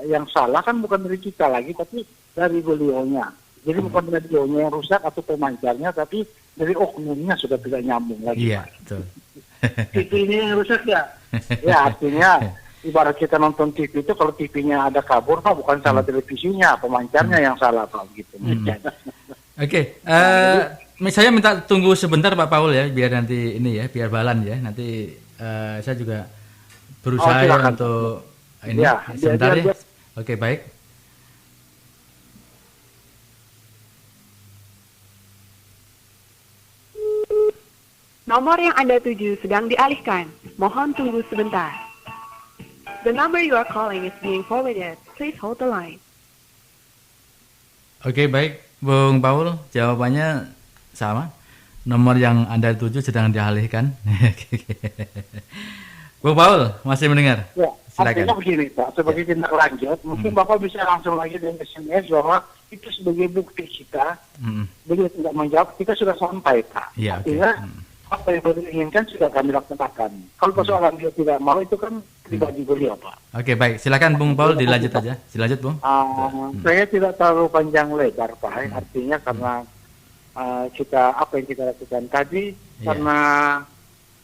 Yang salah kan bukan dari kita lagi, tapi dari beliaunya. Jadi bukan dari beliaunya yang rusak atau pemancarnya, tapi dari oknumnya sudah tidak nyambung lagi. Iya, betul. TV ini yang rusak ya? Ya artinya ibarat kita nonton TV itu kalau TV-nya ada kabur Pak, bukan salah televisinya, pemancarnya yang salah Pak gitu. Oke, saya minta tunggu sebentar Pak Paul ya, biar nanti ini ya, biar balan ya. Nanti saya juga berusaha untuk ini sebentar ya. Oke, baik. Nomor yang Anda tuju sedang dialihkan. Mohon tunggu sebentar. The number you are calling is being forwarded. Please hold the line. Oke, baik. Bung Paul, jawabannya sama. Nomor yang Anda tuju sedang dialihkan. Bung Paul, masih mendengar? Ya, silakan. Artinya begini Pak, sebagai tindak lanjut, mungkin Bapak bisa langsung lagi dengan SMS bahwa itu sebagai bukti kita, beliau tidak menjawab, kita sudah sampai Pak. Ya, artinya apa yang beliau inginkan sudah kami laksanakan. Kalau persoalan dia tidak mau itu kan pribadi beliau Pak. Oke, baik. Silakan Bung Paul dilanjut aja. Dilanjut Bung. Saya tidak terlalu panjang lebar Pak. Artinya karena apa yang kita lakukan tadi, karena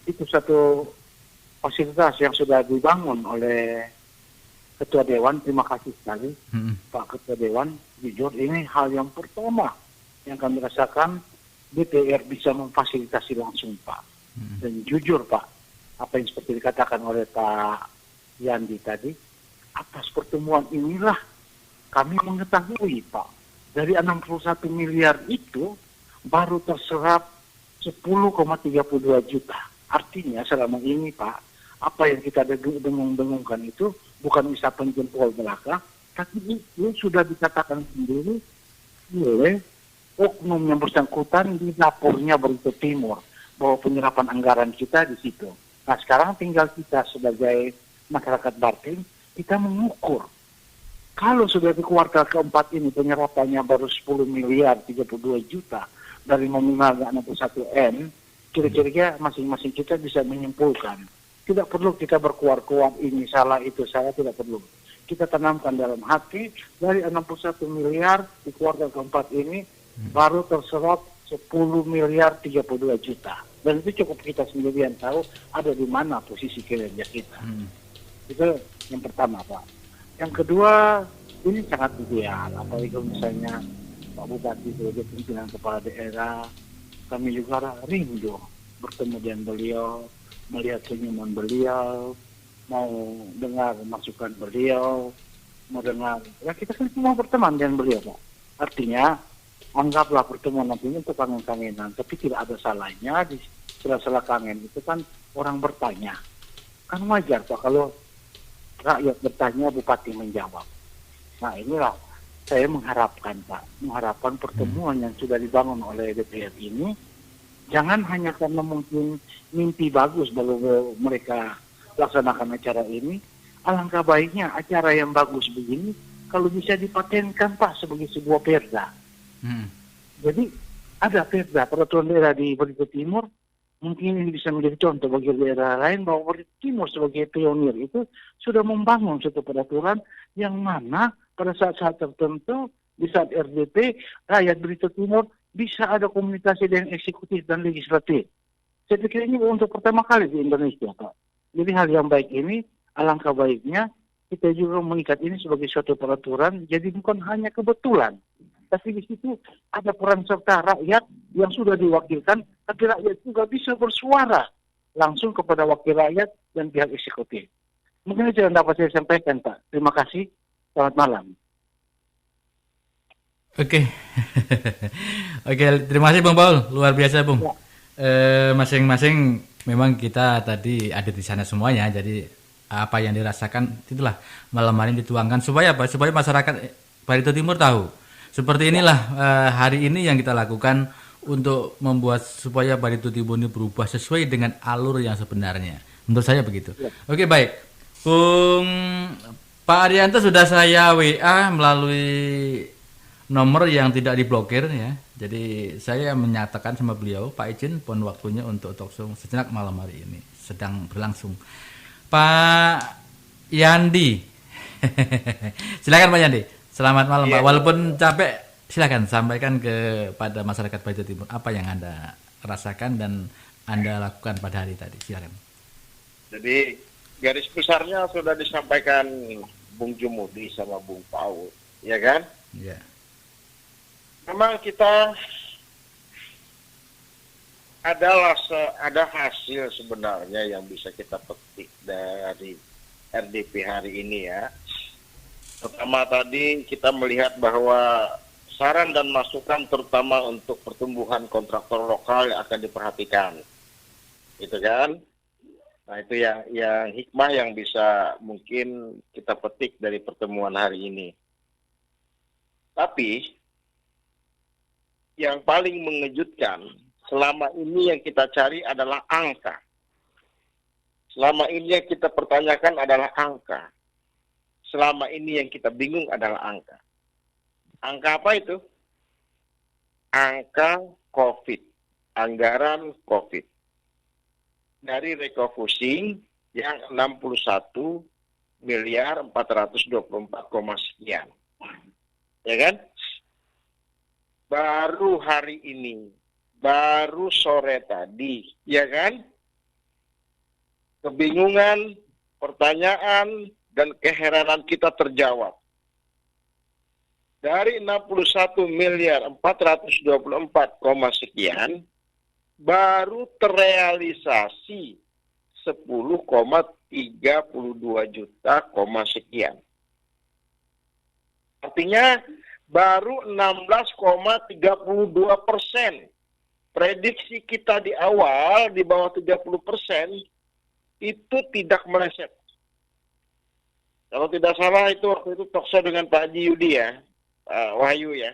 itu satu fasilitas yang sudah dibangun oleh Ketua Dewan. Terima kasih sekali Pak Ketua Dewan. Jujur ini hal yang pertama yang kami rasakan, DPR bisa memfasilitasi langsung Pak. Dan jujur Pak, apa yang seperti dikatakan oleh Pak Yandi tadi, atas pertemuan inilah kami mengetahui Pak, dari 61 miliar itu baru terserap 10,32 juta. Artinya selama ini Pak, apa yang kita dengung-dengungkan itu bukan isapan jempol belaka, tapi itu sudah dikatakan sendiri oleh oknum yang bersangkutan di dapurnya Barito Timur, bahwa penyerapan anggaran kita di situ. Nah sekarang tinggal kita sebagai masyarakat Bartim, kita mengukur. Kalau sudah di kuartal keempat ini penyerapannya baru 10 miliar 32 juta dari nominal 61 M, kira-kira masing-masing kita bisa menyimpulkan. Tidak perlu kita berkuar-kuar ini salah, itu salah, tidak perlu. Kita tanamkan dalam hati, dari 61 miliar di kuartal keempat ini, baru terserap 10 miliar 32 juta. Dan itu cukup kita sendirian tahu ada di mana posisi kinerja kita. Itu yang pertama, Pak. Yang kedua, ini sangat ideal. Apalagi kalau misalnya Pak Bupati sebagai pimpinan kepala daerah, kami juga rindu bertemu dengan beliau, melihat senyuman beliau, mau dengar masukan beliau, mau dengar, ya kita kan semua berteman dengan beliau, Pak. Artinya, anggaplah pertemuan nanti untuk kangen-kangenan, tapi tidak ada salahnya di sela-sela kangen itu kan orang bertanya. Kan wajar, Pak, kalau rakyat bertanya, Bupati menjawab. Nah inilah saya mengharapkan, Pak, mengharapkan pertemuan yang sudah dibangun oleh DPR ini, jangan hanya karena mungkin mimpi bagus baru mereka laksanakan acara ini. Alangkah baiknya acara yang bagus begini kalau bisa dipatenkan, Pak, sebagai sebuah perda. Jadi ada perda peraturan daerah di Barito Timur, mungkin ini bisa menjadi contoh bagi daerah lain bahwa Barito Timur sebagai pionir itu sudah membangun suatu peraturan yang mana pada saat-saat tertentu di saat RDP rakyat Barito Timur bisa ada komunikasi dengan eksekutif dan legislatif. Saya pikir ini untuk pertama kali di Indonesia, Pak. Jadi hal yang baik ini, alangkah baiknya kita juga mengikat ini sebagai suatu peraturan, jadi bukan hanya kebetulan. Tapi di situ ada peran serta rakyat yang sudah diwakilkan, tapi rakyat juga bisa bersuara langsung kepada wakil rakyat dan pihak eksekutif. Mungkin itu yang dapat saya sampaikan, Pak. Terima kasih. Selamat malam. Oke. Oke, terima kasih Bang Paul. Luar biasa, Bung. Ya. Masing-masing memang kita tadi ada di sana semuanya, jadi apa yang dirasakan itulah malam hari ini dituangkan supaya apa? Supaya masyarakat Barito Timur tahu. Seperti inilah hari ini yang kita lakukan untuk membuat supaya Barito Timur ini berubah sesuai dengan alur yang sebenarnya. Menurut saya begitu. Ya. Oke, baik. Bung Pak Arianto sudah saya WA melalui nomor yang tidak diblokir ya. Jadi saya menyatakan sama beliau, Pak izin pun waktunya untuk talkshow sejenak malam hari ini sedang berlangsung. Pak Yandi. Silakan Pak Yandi. Selamat malam, Pak. Walaupun capek, silakan sampaikan kepada masyarakat Barito Timur apa yang Anda rasakan dan Anda lakukan pada hari tadi. Silakan. Jadi garis besarnya sudah disampaikan Bung Jumudi sama Bung Paul, ya kan? Ya. Memang kita ada hasil sebenarnya yang bisa kita petik dari RDP hari ini ya. Pertama tadi kita melihat bahwa saran dan masukan terutama untuk pertumbuhan kontraktor lokal yang akan diperhatikan. Gitu kan? Nah itu yang hikmah yang bisa mungkin kita petik dari pertemuan hari ini. Tapi yang paling mengejutkan selama ini yang kita cari adalah angka. Selama ini yang kita pertanyakan adalah angka. Selama ini yang kita bingung adalah angka. Angka apa itu? Angka COVID, anggaran COVID. Dari Rekofusing yang 61 miliar 424, sekian. Ya kan? Baru hari ini, baru sore tadi, ya kan? Kebingungan, pertanyaan, dan keheranan kita terjawab. Dari 61 miliar 424, sekian, baru terrealisasi 10,32 juta, sekian. Artinya, baru 16,32%. Prediksi kita di awal di bawah 30% itu tidak meleset. Kalau tidak salah itu waktu itu talkshow dengan Pak Haji Yudi ya, Wahyu ya.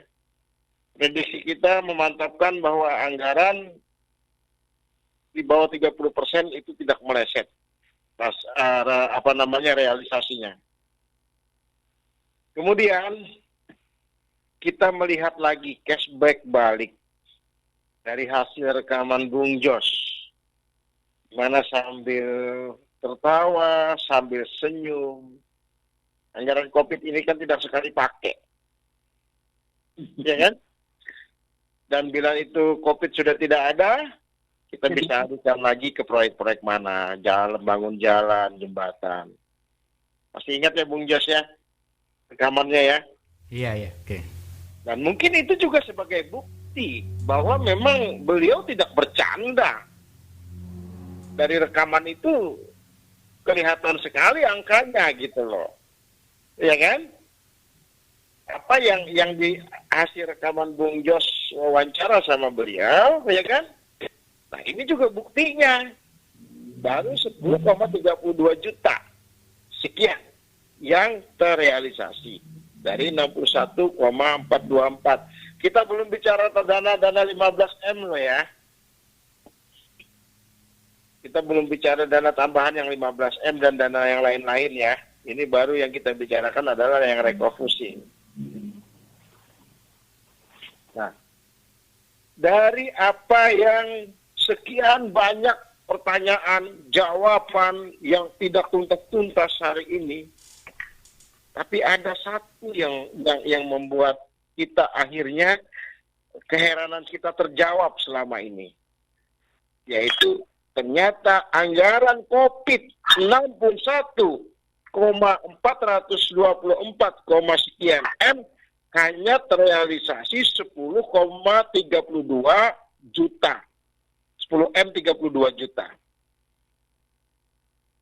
Prediksi kita memantapkan bahwa anggaran di bawah 30% itu tidak meleset. Realisasinya. Kemudian kita melihat lagi cashback balik dari hasil rekaman Bung Jos, mana sambil tertawa, sambil senyum. Anggaran COVID ini kan tidak sekali pakai, ya kan? Dan bila itu COVID sudah tidak ada, kita bisa alihkan lagi ke proyek-proyek mana, bangun jalan, jembatan. Pasti ingat ya Bung Jos ya, rekamannya ya. Iya, oke. Dan mungkin itu juga sebagai bukti bahwa memang beliau tidak bercanda. Dari rekaman itu kelihatan sekali angkanya gitu loh, ya kan? Apa yang di hasil rekaman Bung Jos wawancara sama beliau, ya kan? Nah ini juga buktinya, baru 10,32 juta sekian yang terrealisasi dari 61,424. Kita belum bicara dana 15M loh ya. Kita belum bicara dana tambahan yang 15M dan dana yang lain-lain ya. Ini baru yang kita bicarakan adalah yang refocusing. Nah, dari apa yang sekian banyak pertanyaan, jawaban yang tidak tuntas hari ini, tapi ada satu yang membuat kita akhirnya keheranan kita terjawab selama ini, yaitu ternyata anggaran COVID 61,424, sekian M hanya terrealisasi 10,32 juta. 10M 32 juta.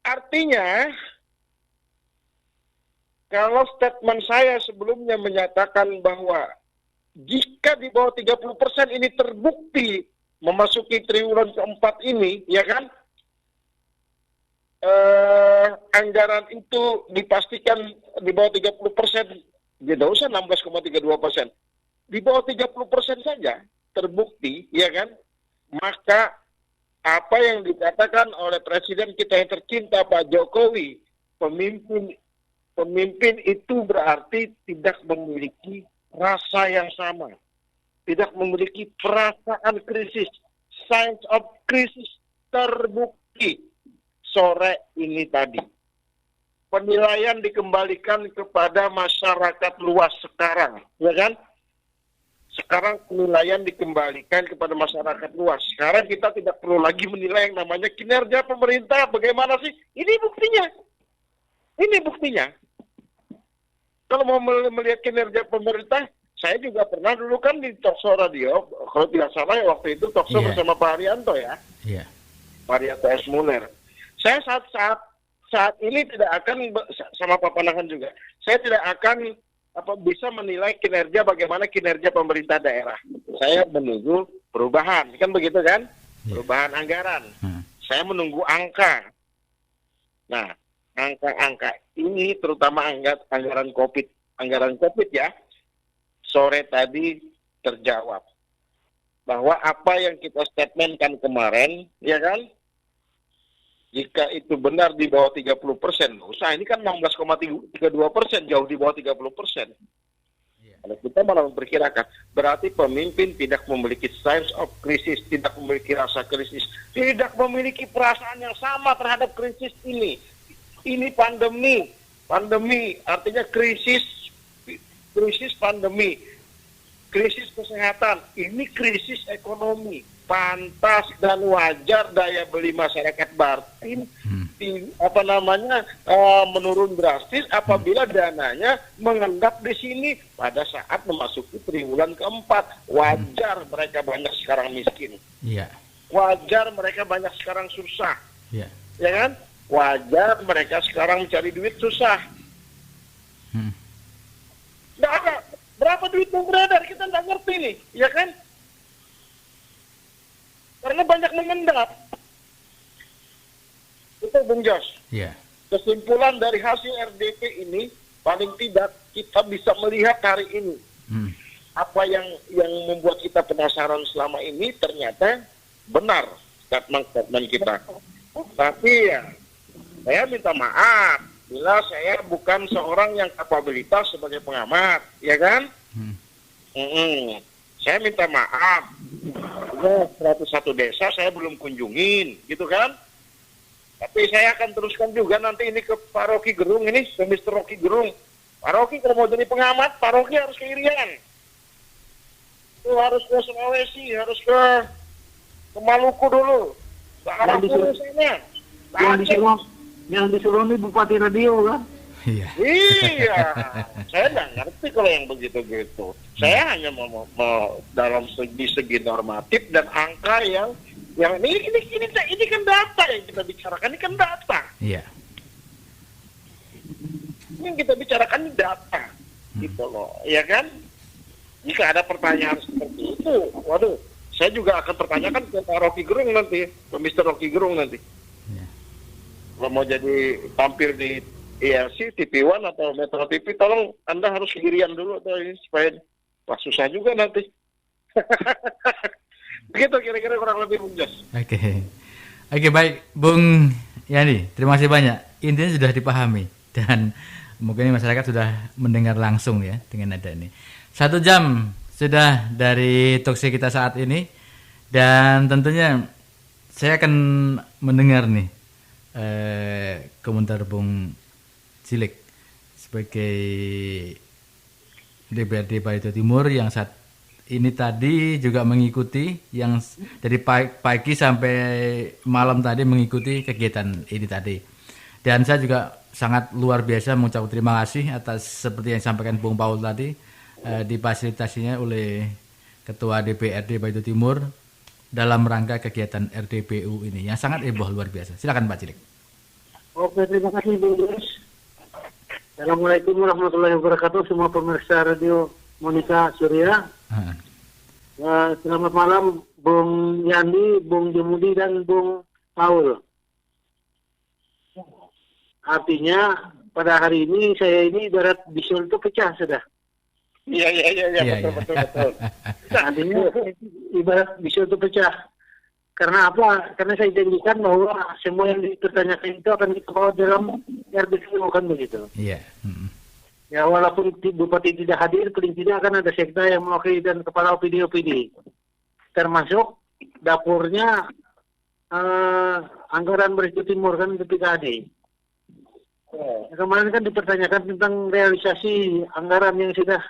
Artinya, kalau statement saya sebelumnya menyatakan bahwa jika di bawah 30% ini terbukti memasuki triwulan keempat ini, ya kan, anggaran itu dipastikan di bawah 30%, tidak usah 16,32%, di bawah 30% saja terbukti, ya kan, maka apa yang dikatakan oleh Presiden kita yang tercinta Pak Jokowi, pemimpin itu berarti tidak memiliki rasa yang sama, tidak memiliki perasaan krisis. Signs of crisis terbukti sore ini tadi. Penilaian dikembalikan kepada masyarakat luas sekarang, ya kan? Sekarang penilaian dikembalikan kepada masyarakat luas. Sekarang kita tidak perlu lagi menilai yang namanya kinerja pemerintah. Bagaimana sih? Ini buktinya. Ini buktinya. Kalau mau melihat kinerja pemerintah, saya juga pernah dulu kan di talkshow radio, kalau tidak salah ya waktu itu talkshow bersama Pak Haryanto ya. Iya. Pak Haryanto S. Muller. Saya saat ini tidak akan, sama Pak Panahan juga, saya tidak akan bisa menilai kinerja, bagaimana kinerja pemerintah daerah. Saya menunggu perubahan, kan begitu kan? Perubahan anggaran. Saya menunggu angka. Nah, angka-angka ini terutama anggaran COVID ya, sore tadi terjawab. Bahwa apa yang kita statementkan kemarin, ya kan? Jika itu benar di bawah 30%, usah ini kan 16,32%, jauh di bawah 30%. Kalau kita malah memperkirakan, berarti pemimpin tidak memiliki signs of krisis, tidak memiliki rasa krisis, tidak memiliki perasaan yang sama terhadap krisis ini. Ini pandemi artinya krisis pandemi, krisis kesehatan, ini krisis ekonomi. Pantas dan wajar daya beli masyarakat batin menurun drastis apabila dananya mengendap di sini pada saat memasuki triwulan keempat. Wajar mereka banyak sekarang miskin. Wajar mereka banyak sekarang susah. Ya kan? Wajar mereka sekarang mencari duit susah. Nggak ada. Berapa duit yang beredar kita nggak ngerti nih, ya kan? Karena banyak mengendap. Itu Bung Jos. Kesimpulan dari hasil RDP ini, paling tidak kita bisa melihat hari ini. Apa yang membuat kita penasaran selama ini ternyata benar. statement kita. Tapi ya, saya minta maaf bila saya bukan seorang yang kapabilitas sebagai pengamat, ya kan? Saya minta maaf. Ya, 101 desa saya belum kunjungin, gitu kan? Tapi saya akan teruskan juga nanti ini ke Pak Rocky Gerung ini, ke Mr. Rocky Gerung. Pak Rocky kalau mau jadi pengamat, Pak Rocky harus ke Irian. Itu harus ke Sulawesi, harus ke Maluku dulu. Yang disuruh ini Bupati Radio kan? Iya. Iya, saya nggak ngerti kalau yang begitu-gitu. Saya hanya mau dalam segi normatif dan angka yang ini kan data yang kita bicarakan, ini kan data. Iya. Yang kita bicarakan ini data, gitu loh, ya kan? Jika ada pertanyaan seperti itu, waduh, saya juga akan pertanyakan ke Pak Rocky Gerung nanti, ke Mr. Rocky Gerung nanti. Iya. Kalau mau jadi tampil di IRC, TV One atau Metro TV, tolong Anda harus Irian dulu atau ini supaya susah juga nanti. Begitu kira-kira kurang lebih Bung Jos. Oke, baik Bung Yani, terima kasih banyak. Intinya sudah dipahami dan mungkin masyarakat sudah mendengar langsung ya dengan nada ini. 1 jam sudah dari talkshow kita saat ini dan tentunya saya akan mendengar nih komentar Bung Cilik sebagai DPRD Barito Timur yang saat ini tadi juga mengikuti yang dari pagi sampai malam tadi mengikuti kegiatan ini tadi. Dan saya juga sangat luar biasa mengucapkan terima kasih atas seperti yang disampaikan Bung Paul tadi difasilitasinya oleh Ketua DPRD Barito Timur dalam rangka kegiatan RDPU ini yang sangat heboh luar biasa. Silakan Pak Cilik. Oke, terima kasih Bung Jos. Assalamualaikum warahmatullahi wabarakatuh semua pemirsa Radio Monika Surya. Selamat malam Bung Yandi, Bung Jemudi dan Bung Paul. Artinya pada hari ini saya ini ibarat bisul itu pecah sudah. Iya, betul. Artinya ibarat bisul itu pecah. Karena apa? Karena saya janjikan bahwa semua yang dipertanyakan itu akan kita bawa dalam RDPU, kan begitu. Iya. Ya, walaupun Bupati tidak hadir, paling tidak akan ada sekda yang mewakili dan kepala OPD. Termasuk dapurnya anggaran Barito Timur kan BPKAD. Kemarin kan dipertanyakan tentang realisasi anggaran yang sudah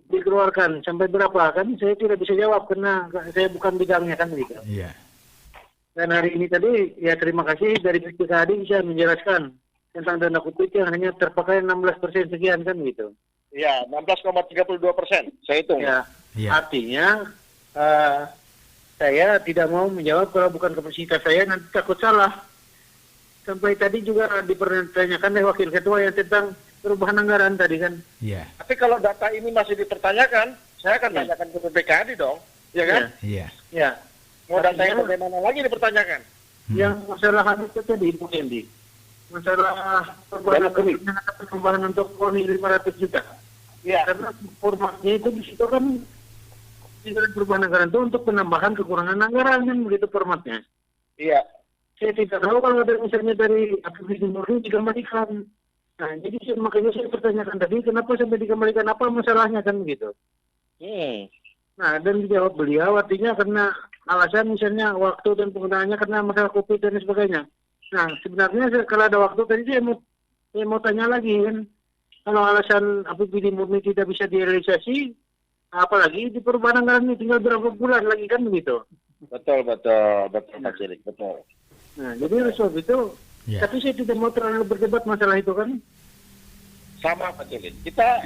dikeluarkan sampai berapa, kan saya tidak bisa jawab karena saya bukan bidangnya kan gitu. Iya. Dan hari ini tadi ya terima kasih dari BPKAD bisa menjelaskan tentang dana kutip yang hanya terpakai 16% sekian kan gitu. Ya, 16,32% saya hitung. Ya, Ya. Artinya saya tidak mau menjawab kalau bukan kapasitas saya, nanti takut salah. Sampai tadi juga dipertanyakan oleh Wakil Ketua yang tentang perubahan anggaran tadi kan. Iya. Tapi kalau data ini masih dipertanyakan, saya akan tanyakan ke BPKAD dong, ya kan? Iya. Ya. Mau datanya bagaimana lagi dipertanyakan? Yang masalah itu tadi Ibu Kendi. Masalah perubahan untuk KONI 500 juta. Iya. Karena formatnya itu di situ kan perubahan anggaran itu untuk penambahan kekurangan anggaran kan begitu formatnya. Iya. Saya tidak tahu kalau ada misalnya dari APBD murni dikembalikan. Nah, jadi makanya saya pertanyakan tadi kenapa sampai dikembalikan, apa masalahnya kan begitu. Nah, dan dijawab beliau artinya karena alasan misalnya waktu dan penggunaannya karena masalah COVID dan sebagainya. Nah, sebenarnya kalau ada waktu tadi saya mau tanya lagi kan, kalau alasan APBD murni tidak bisa direalisasi, apalagi di perubahan anggaran ini tinggal berapa bulan lagi kan begitu. Betul Pak Cilik, betul. Nah, jadi oleh sebab itu, tapi saya tidak mau terlalu berdebat masalah itu kan. Sama Pak Cilik. Kita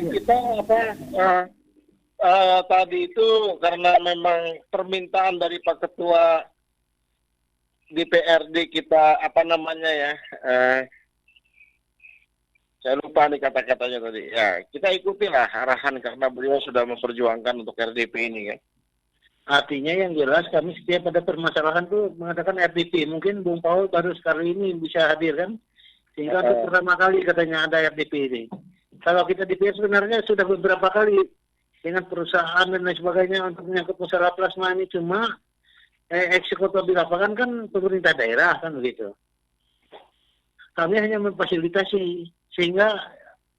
tadi itu karena memang permintaan dari Pak Ketua DPRD kita saya lupa nih kata-katanya tadi. Ya, kita ikutilah arahan karena beliau sudah memperjuangkan untuk RDP ini kan. Artinya yang jelas kami setiap ada permasalahan tuh mengatakan RDP. Mungkin Bung Paul baru sekali ini bisa hadir kan. Sehingga untuk pertama kali katanya ada RDP ini. Kalau kita DPR sebenarnya sudah beberapa kali dengan perusahaan dan lain sebagainya untuk menyangkut masalah plasma ini, cuma eksekutor di lapangan kan pemerintah daerah kan begitu. Kami hanya memfasilitasi sehingga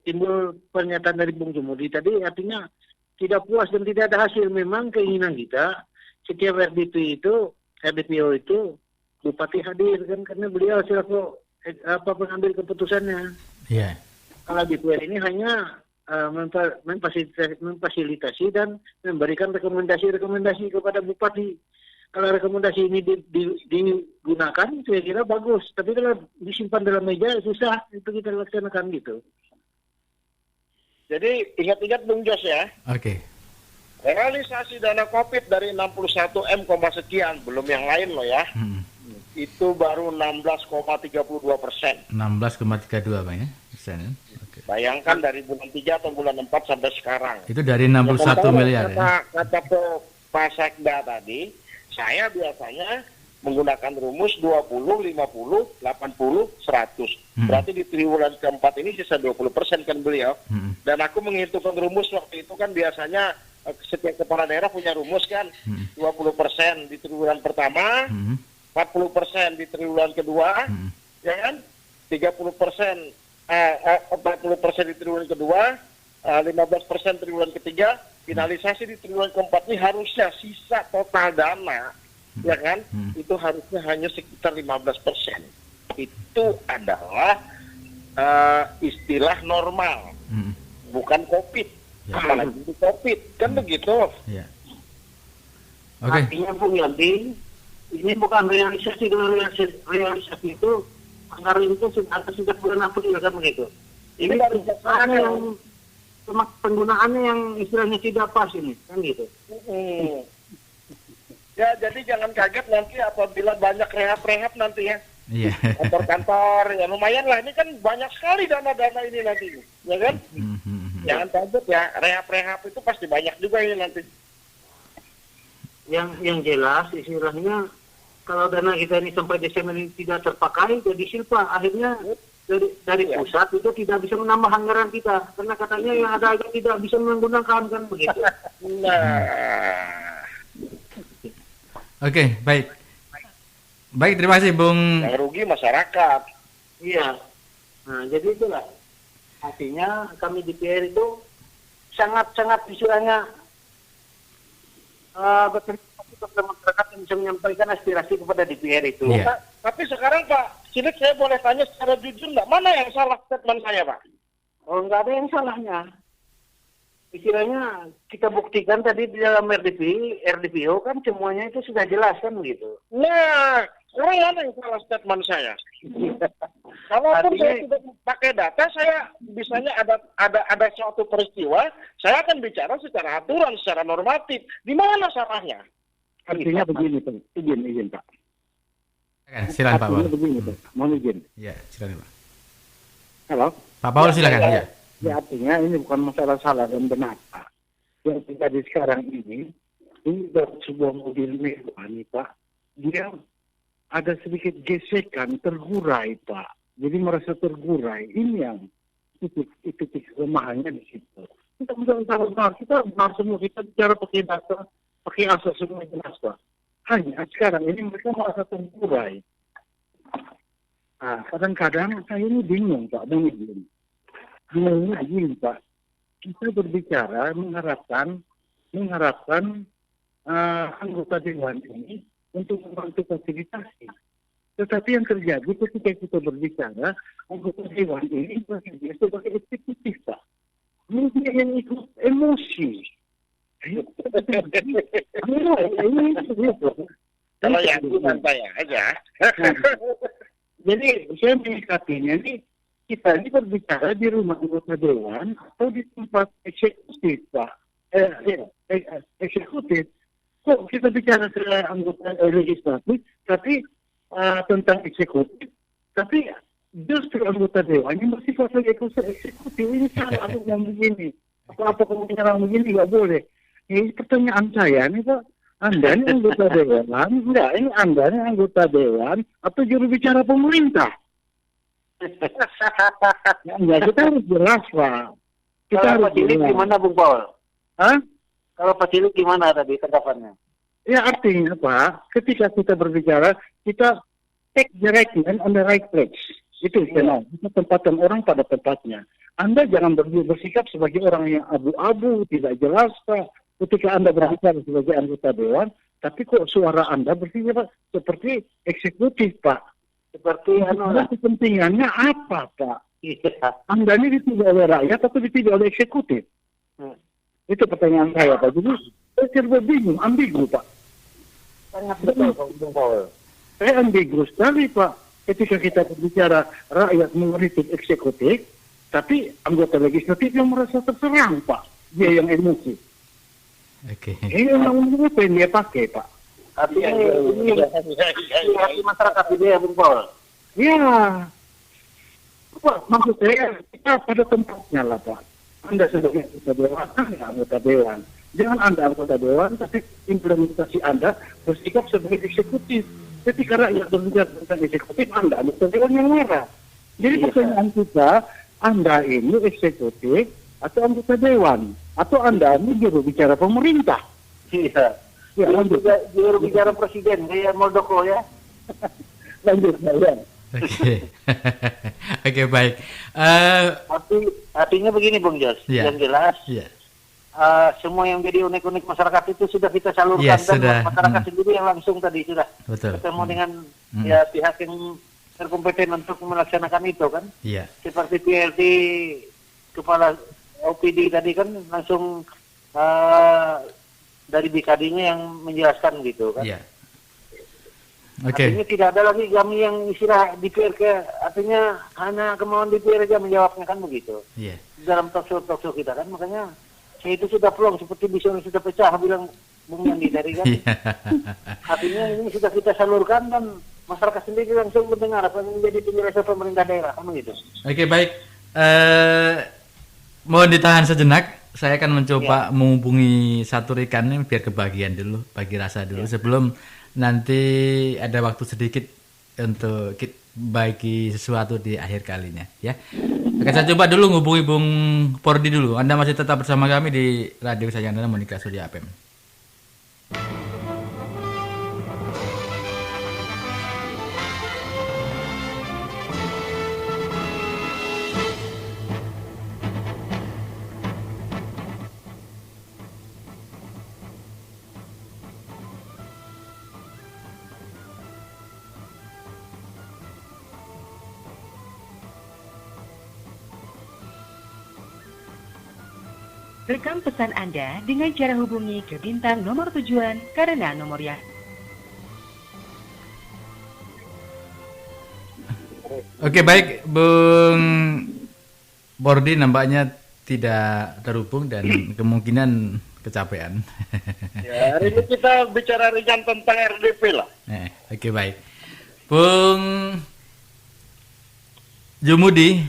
timbul pernyataan dari Bung Jumudi tadi artinya tidak puas dan tidak ada hasil. Memang keinginan kita setiap RDPO itu bupati hadir kan karena beliau selaku pengambil keputusannya. Iya. Kalau DPR ini hanya memfasilitasi dan memberikan rekomendasi kepada bupati. Kalau rekomendasi ini digunakan, saya kira bagus. Tapi kalau disimpan dalam meja, susah. Itu kita laksanakan gitu. Jadi ingat-ingat Bung Jos ya. Oke. Realisasi dana COVID dari 61 M, sekian, belum yang lain loh ya. Itu baru 16,32%. 16,32 Pak ya. Persen. Oke. Bayangkan dari bulan 3 atau bulan 4 sampai sekarang. Itu dari 61 miliar ya. Kata Pak Sekda tadi, saya biasanya menggunakan rumus 20, 50, 80, 100. Berarti di triwulan keempat ini sisa 20% kan beliau. Dan aku menghitungkan rumus waktu itu kan biasanya setiap kepala daerah punya rumus kan. 20% di triwulan pertama, 40% di triwulan kedua, ya kan? 30%, 40% di triwulan kedua, 15% triwulan ketiga, finalisasi di triwulan keempat ini harusnya sisa total dana, ya kan? Itu harusnya hanya sekitar 15%. Itu adalah istilah normal, bukan COVID. Apalagi itu COVID, kan begitu. Iya. Oke. Artinya Bung Yanti, ini bukan realisasi dengan realisasi itu anggaran itu sudah bulan April kan begitu. Ini penggunaannya yang istilahnya tidak pas ini kan gitu. Ya jadi jangan kaget nanti apabila banyak rehab nanti ya. Iya. Kantor-kantor ya lumayan lah, ini kan banyak sekali dana-dana ini nanti, ya kan? Jangan kaget ya, rehab itu pasti banyak juga ini nanti. Yang jelas istilahnya kalau dana kita ini sampai Desember ini tidak terpakai jadi silpa, akhirnya dari pusat itu tidak bisa menambah anggaran kita karena katanya yang ada aja tidak bisa menggunakan kan begitu. Oke, baik. Baik, terima kasih Bung. Yang rugi masyarakat. Iya. Nah, jadi itulah. Artinya kami di PR itu sangat-sangat istilahnya berterima kasih kepada masyarakat yang bisa menyampaikan aspirasi kepada DPR itu. Iya. Tapi sekarang Pak Cilik, saya boleh tanya secara jujur nggak? Mana yang salah statement saya Pak? Oh, nggak ada yang salahnya. Istilahnya kita buktikan tadi di dalam RDPO kan semuanya itu sudah jelas kan begitu. Nah, sekarang mana yang salah statement saya? Kalaupun saya tidak pakai data, saya bisanya ada suatu peristiwa, saya akan bicara secara aturan, secara normatif. Di mana salahnya? Artinya begini, Pak. Izin, Pak. Silakan Pak Paul. Artinya begini, Pak. Mohon izin. Iya, silakan Pak. Halo? Pak Paul silakan. Iya. Ya, artinya ini bukan masalah salah dan benar, Pak. Yang terjadi sekarang ini dari sebuah mobil mewah nih, Pak. Dia ada sedikit gesekan, tergurai, Pak. Jadi merasa tergurai. Ini yang titik kelemahannya di situ. Kita benar semua, kita bicara pakai data, pakai asas semua jelas, Pak. Hanya sekarang ini mereka merasa tergurai. Nah, kadang-kadang saya ini bingung, Pak. Bingungnya gini, Pak. Kita berbicara mengharapkan anggota dewan ini untuk membantu fasilitasi. Tetapi yang terjadi ketika kita berbicara, anggota dewan ini bersedia sebagai eksekutif, Pak. Mereka yang ikut emosi. Kalau yang saya aja. Jadi saya menyikapinya ini, kita ini berbicara di rumah anggota dewan atau di tempat eksekutif, Pak. Eksekutif. Kok kita bicara tentang anggota legislatif, tapi tentang eksekutif, tapi justru anggota dewan yang bersifat eksekutif ini salah yang begini. Apa kamu bicara begini nggak boleh. Ini pertanyaan saya nih, Pak. Anda ini anggota dewan? Enggak, ini Anda ini anggota dewan atau juru bicara pemerintah? Ya, kita harus jelas, Pak. Kita harus jelas. Gimana, Bung Paul? Hah? Kalau Pak Cilik gimana tadi tanggapannya? Ya artinya Pak, ketika kita berbicara, kita take the right man on the right place. Itu istilah. Kita tempatkan orang pada tempatnya. Anda jangan bersikap sebagai orang yang abu-abu, tidak jelas Pak. Ketika Anda berbicara sebagai anggota dewan, tapi kok suara Anda bersikap seperti eksekutif Pak. Seperti Kepentingannya apa Pak? Iya. Anda ini dipilih oleh rakyat atau dipilih oleh eksekutif? Itu pertanyaan saya Pak. Jadi saya serba bingung, ambigu Pak. Sangat betul, Bung Paul. Saya ambigu sekali Pak. Ketika kita berbicara rakyat mengkritik eksekutif, tapi anggota legislatif yang merasa terserang Pak. Dia yang emosi. Oke. Ini undang-undang apa yang dia pakai Pak? Artinya ini hati masyarakat ini ya, Bung Paul. Ya. Pak, maksud saya kita pada tempatnya lah Pak. Anda sebagai anggota dewan, Anda anggota dewan. Jangan Anda anggota dewan, tapi implementasi Anda bersikap sebagai eksekutif. Ketika rakyat berbicara tentang eksekutif, Anda anggota dewan yang marah. Jadi pertanyaan kita, Anda ini eksekutif atau anggota dewan? Atau Anda ini juru bicara pemerintah? Iya. Ya, lanjut. Juru bicara presiden, kayak Muldoko ya. Lanjut, ya. Oke. Oke, baik. Artinya begini Bung Jos, Iya. yang jelas Iya. semua yang jadi unik-unik masyarakat itu sudah kita salurkan Iya, dan sudah. masyarakat sendiri yang langsung tadi sudah Betul. ketemu dengan ya pihak yang berkompeten untuk melaksanakan itu kan. Iya. Seperti PLT kepala OPD tadi kan langsung dari BKD-nya yang menjelaskan gitu kan. Iya. Oke. Artinya tidak ada lagi kami yang istilah DPR artinya hanya kemauan DPR saja menjawabnya kan begitu. Iya. Dalam talkshow kita kan, makanya saya itu sudah plong seperti Bison sudah pecah bilang Bung Yandi tadi kan. Iya. Artinya ini sudah kita salurkan dan masyarakat sendiri langsung mendengar apa yang menjadi penjelasan pemerintah daerah kan begitu. Oke, baik. Mohon ditahan sejenak. Saya akan mencoba menghubungi satu rekan ini biar kebagian dulu, bagi rasa dulu sebelum nanti ada waktu sedikit untuk bagi sesuatu di akhir kalinya, ya. Oke, saya coba dulu menghubungi Bung Pordi dulu. Anda masih tetap bersama kami di Radio Kesayangan Anda, Monika Surya FM. Rekam pesan Anda dengan cara hubungi ke bintang nomor tujuan karena nomor ya. Oke, baik, Bung Pordi nampaknya tidak terhubung dan kemungkinan kecapean. Ya, hari ini kita bicara ringan tentang RDP lah. Oke, baik. Bung Jumudi,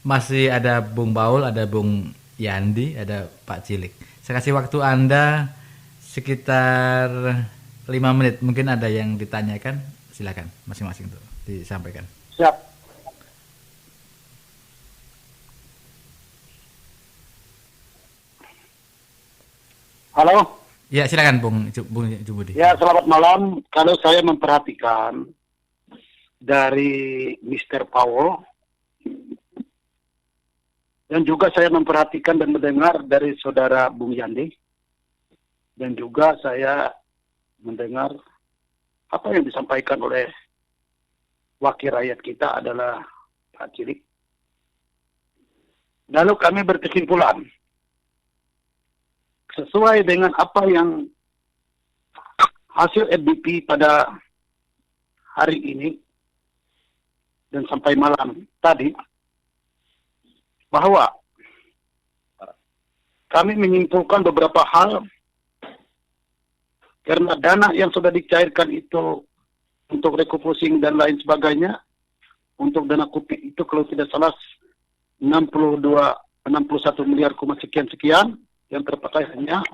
masih ada Bung Paul, ada Bung Yandi, ada Pak Cilik. Saya kasih waktu Anda sekitar 5 menit. Mungkin ada yang ditanyakan, silakan masing-masing untuk disampaikan. Siap. Halo? Ya, silakan Bung Jumudi. Ya, selamat malam. Kalau saya memperhatikan dari Mr. Paul, dan juga saya memperhatikan dan mendengar dari saudara Bung Yandi, dan juga saya mendengar apa yang disampaikan oleh wakil rakyat kita adalah Pak Cilik. Lalu kami berkesimpulan, sesuai dengan apa yang hasil RDP pada hari ini dan sampai malam tadi, bahwa kami menyimpulkan beberapa hal karena dana yang sudah dicairkan itu untuk refocusing dan lain sebagainya, untuk dana KUPI itu kalau tidak salah 61 miliar sekian, yang terpakai hanya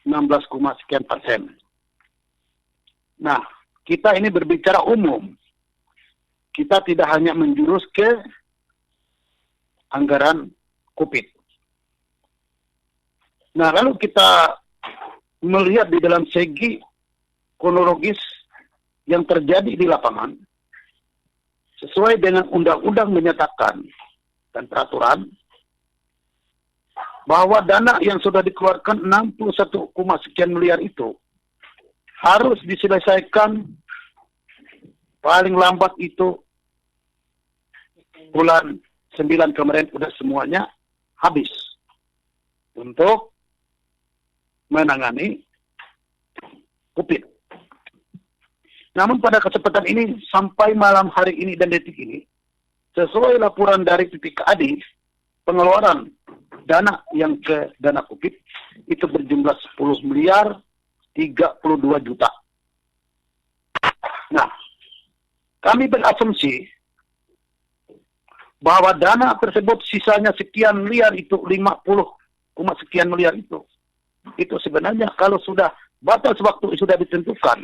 16, sekian persen. Nah, kita ini berbicara umum. Kita tidak hanya menjurus ke anggaran COVID. Nah, lalu kita melihat di dalam segi kronologis yang terjadi di lapangan, sesuai dengan undang-undang menyatakan dan peraturan bahwa dana yang sudah dikeluarkan 61, sekian miliar itu harus diselesaikan paling lambat itu bulan 9 kemarin sudah semuanya habis untuk menangani COVID. Namun pada kesempatan ini, sampai malam hari ini dan detik ini, sesuai laporan dari PPKAD, pengeluaran dana yang ke dana COVID itu berjumlah 10 miliar 32 juta. Nah, kami berasumsi bahwa dana tersebut sisanya sekian miliar itu 50, sekian miliar itu sebenarnya kalau sudah batas waktu sudah ditentukan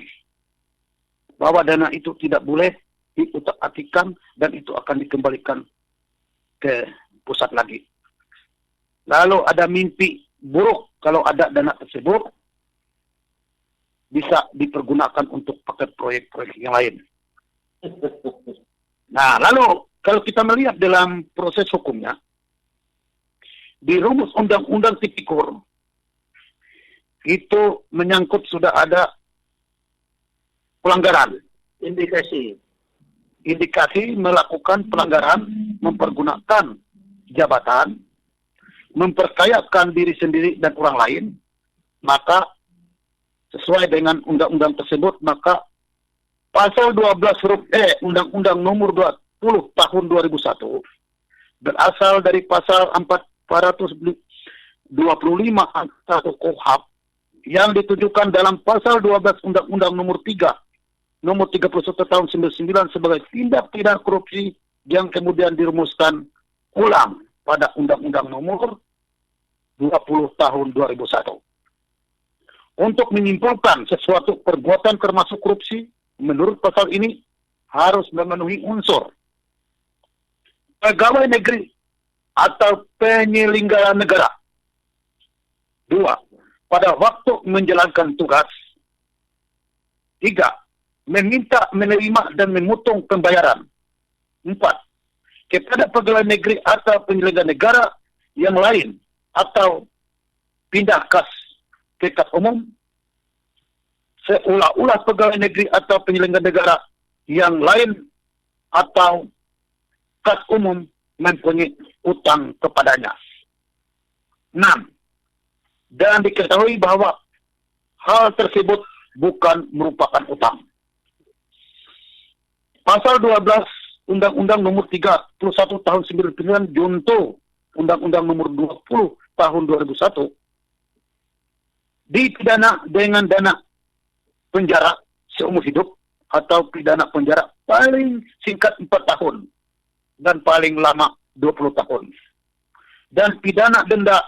bahwa dana itu tidak boleh diutak-atikkan dan itu akan dikembalikan ke pusat lagi. Lalu ada mimpi buruk kalau ada dana tersebut bisa dipergunakan untuk pakai proyek-proyek yang lain. Nah, lalu kalau kita melihat dalam proses hukumnya, di rumus Undang-Undang Tipikor, itu menyangkut sudah ada pelanggaran. Indikasi melakukan pelanggaran, mempergunakan jabatan, memperkayakan diri sendiri dan orang lain, maka sesuai dengan undang-undang tersebut, maka pasal 12 huruf E Undang-Undang nomor 20 tahun 2001 berasal dari pasal 425 angka 1 KUHP yang ditujukan dalam pasal 12 Undang-Undang nomor 31 tahun 99 sebagai tindak pidana korupsi yang kemudian dirumuskan ulang pada Undang-Undang nomor 20 tahun 2001. Untuk menyimpulkan sesuatu perbuatan termasuk korupsi, menurut pasal ini harus memenuhi unsur pegawai negeri atau penyelenggara negara. 2. Pada waktu menjalankan tugas. 3. Meminta, menerima, dan memotong pembayaran. 4. Kepada pegawai negeri atau penyelenggara negara yang lain atau pindah kas ke kas umum, seolah-olah pegawai negeri atau penyelenggara negara yang lain atau kas umum mempunyai utang kepadanya. 6. Dan diketahui bahwa hal tersebut bukan merupakan utang. Pasal 12 Undang-Undang nomor 31 tahun 99 junto Undang-Undang nomor 20 tahun 2001 dipidana dengan dana penjara seumur hidup atau pidana penjara paling singkat 4 tahun dan paling lama 20 tahun. Dan pidana denda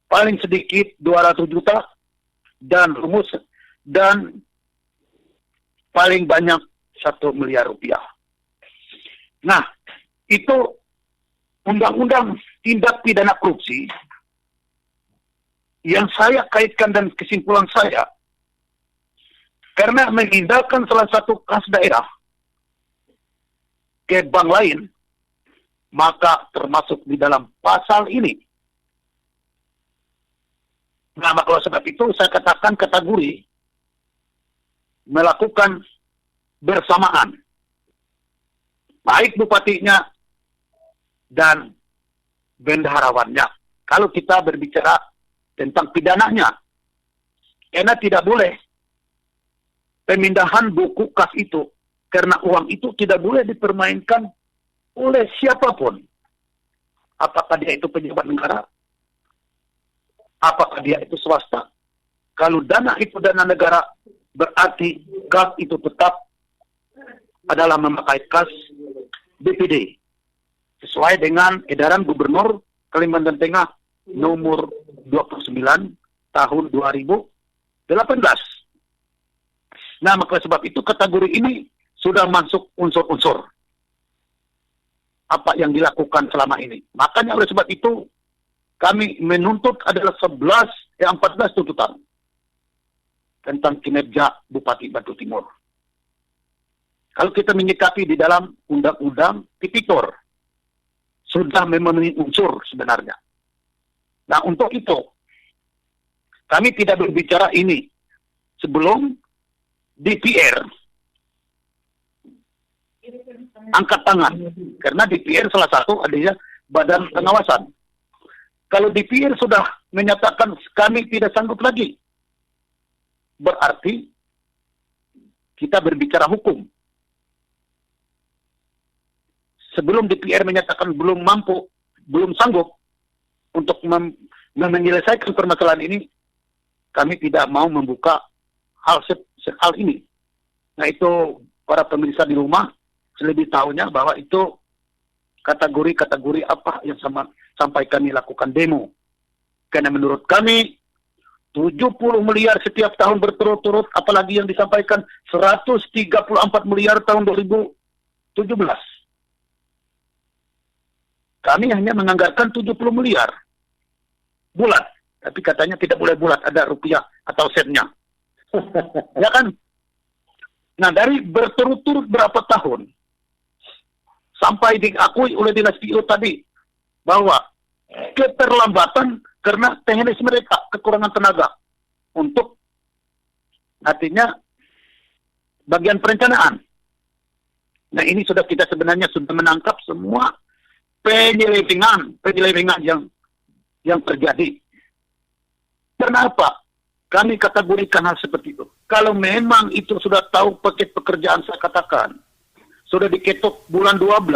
paling sedikit 200 juta dan rumus dan paling banyak 1 miliar rupiah. Nah, itu undang-undang tindak pidana korupsi yang saya kaitkan dan kesimpulan saya karena mengindahkan salah satu kas daerah ke bank lain, maka termasuk di dalam pasal ini. Nah, maka sebab itu saya katakan kategori melakukan bersamaan. Baik bupatinya dan bendaharawannya. Kalau kita berbicara tentang pidananya, karena tidak boleh pemindahan buku kas itu, karena uang itu tidak boleh dipermainkan oleh siapapun. Apakah dia itu pejabat negara, apakah dia itu swasta. Kalau dana itu dana negara, berarti kas itu tetap adalah memakai kas BPD sesuai dengan edaran Gubernur Kalimantan Tengah nomor 29 tahun 2018. Nah, maka sebab itu kategori ini sudah masuk unsur-unsur apa yang dilakukan selama ini. Makanya oleh sebab itu kami menuntut adalah 14 tuntutan. tentang kinerja Bupati Batu Timur. Kalau kita menyikapi di dalam Undang-Undang Tipikor, sudah memenuhi unsur sebenarnya. Nah, untuk itu, kami tidak berbicara ini sebelum DPR angkat tangan. Karena DPR salah satu adanya badan pengawasan. Kalau DPR sudah menyatakan kami tidak sanggup lagi, berarti kita berbicara hukum. Sebelum DPR menyatakan belum mampu, belum sanggup untuk menyelesaikan permasalahan ini, kami tidak mau membuka hal ini. Nah, itu para pemirsa di rumah lebih tahunya bahwa itu kategori-kategori apa yang sampai kami lakukan demo. Karena menurut kami 70 miliar setiap tahun berturut-turut, apalagi yang disampaikan 134 miliar tahun 2017. Kami hanya menganggarkan 70 miliar bulat, tapi katanya tidak boleh bulat, ada rupiah atau sennya. Ya kan? Nah, dari berturut-turut berapa tahun, sampai diakui oleh dinas PU tadi bahwa keterlambatan karena teknis mereka kekurangan tenaga untuk artinya bagian perencanaan. Nah, ini sudah kita sebenarnya sudah menangkap semua penyelewengan yang terjadi. Kenapa kami kategorikan hal seperti itu? Kalau memang itu sudah tahu paket pekerjaan, saya katakan sudah diketuk bulan 12.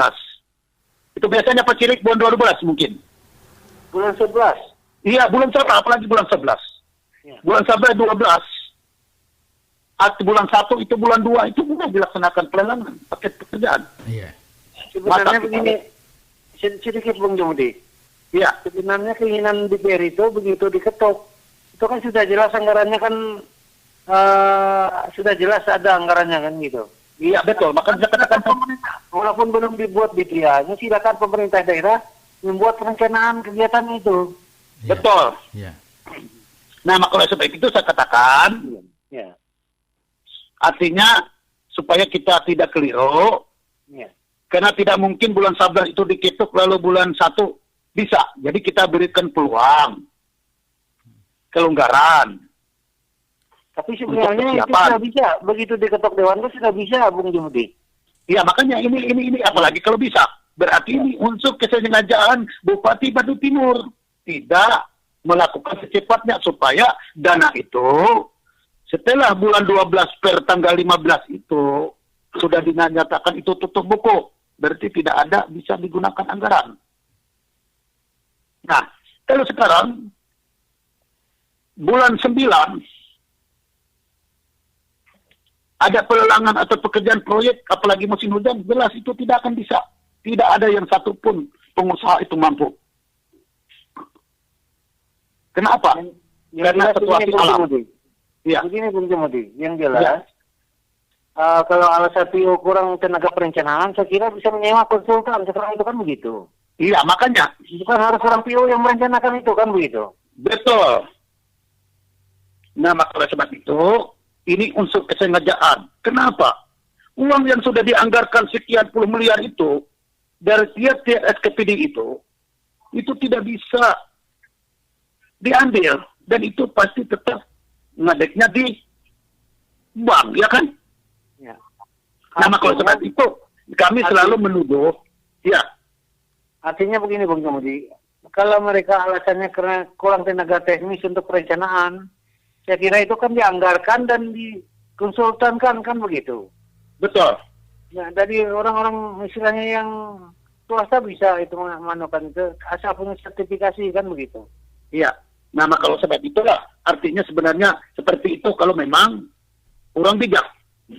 Itu biasanya Pak Cilik bulan 12 mungkin. Bulan 11. Iya, bulan 11, apalagi bulan 11. Ya. Bulan 11, 12. Atau bulan 1 itu bulan 2 itu sudah dilaksanakan pelelangan paket pekerjaan. Iya. Sebenarnya begini, sedikit Bung Jomudi. Iya. Sebenarnya keinginan DPR itu begitu diketuk, itu kan sudah jelas anggarannya kan, sudah jelas ada anggarannya kan gitu. Iya, betul. Maka saya katakan pemerintah, walaupun belum dibuat DPR-nya, silakan pemerintah daerah membuat perencanaan kegiatan itu. Iya. Betul. Iya. Nah, maka oleh sebab itu saya katakan, Ya. artinya supaya kita tidak keliru, Ya. karena tidak mungkin bulan 11 itu diketuk lalu bulan 1 bisa. Jadi kita berikan peluang, kelonggaran. Tapi sebenarnya itu sudah bisa, begitu diketok Dewan itu sudah bisa, Bung Jumudi. Iya, makanya ini apalagi kalau bisa. Berarti ini unsur kesengajaan Bupati Batu Timur tidak melakukan secepatnya supaya dana itu setelah bulan 12 per tanggal 15 itu sudah dinyatakan itu tutup buku. Berarti tidak ada bisa digunakan anggaran. Nah, kalau sekarang bulan 9 ada pelelangan atau pekerjaan proyek, apalagi musim hujan, jelas itu tidak akan bisa. Tidak ada yang satupun pengusaha itu mampu. Kenapa? Karena situasi alam. Ya. Begini Bung Jumudi, yang jelas, kalau alasan PU kurang tenaga perencanaan, saya kira bisa menyewa konsultan, sekarang itu kan begitu. Iya, makanya. Bukan harus orang PU yang merencanakan itu, kan begitu? Betul. Nah, maka oleh sebab itu, ini unsur kesengajaan. Kenapa? Uang yang sudah dianggarkan sekian puluh miliar itu, dari tiap SKPD itu tidak bisa diambil. Dan itu pasti tetap ngadeknya di bank, ya kan? Ya. Nah, maka oleh sebab itu, kami selalu menuduh, ya. Artinya begini Bung Jomudi, kalau mereka alasannya karena kurang tenaga teknis untuk perencanaan, saya kira itu kan dianggarkan dan dikonsultankan, kan begitu. Betul. Ya, dari orang-orang istilahnya yang swasta bisa itu memanukan itu, asal punya sertifikasi, kan begitu. Iya. Nah, maka kalau sebab itulah, artinya sebenarnya seperti itu kalau memang orang bijak.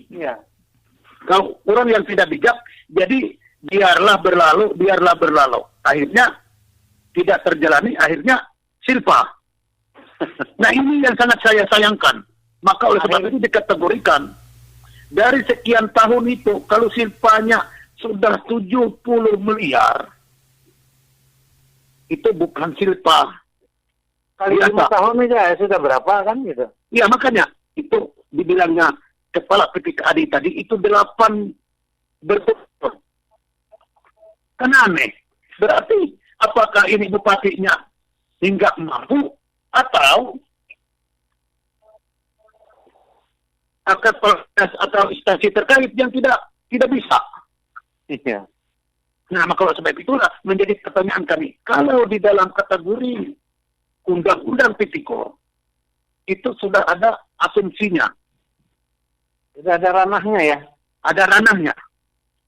Iya. Kalau orang yang tidak bijak, jadi biarlah berlalu. Akhirnya tidak terjalani, akhirnya silpa. Nah, ini yang sangat saya sayangkan. Maka oleh sebab itu dikategorikan dari sekian tahun itu, kalau silpanya sudah 70 miliar, itu bukan silpa. Kali 5 tahun aja sudah berapa kan gitu? Iya, makanya itu dibilangnya kepala PPKAD tadi itu 8 berturut. Kan aneh. Berarti apakah ini bupatinya hingga mampu atau atau instansi terkait yang tidak bisa. Iya. Nah, maka sebab itulah menjadi pertanyaan kami. Kalau di dalam kategori undang-undang Tipikor itu sudah ada asumsinya. Sudah ada ranahnya ya? Ada ranahnya.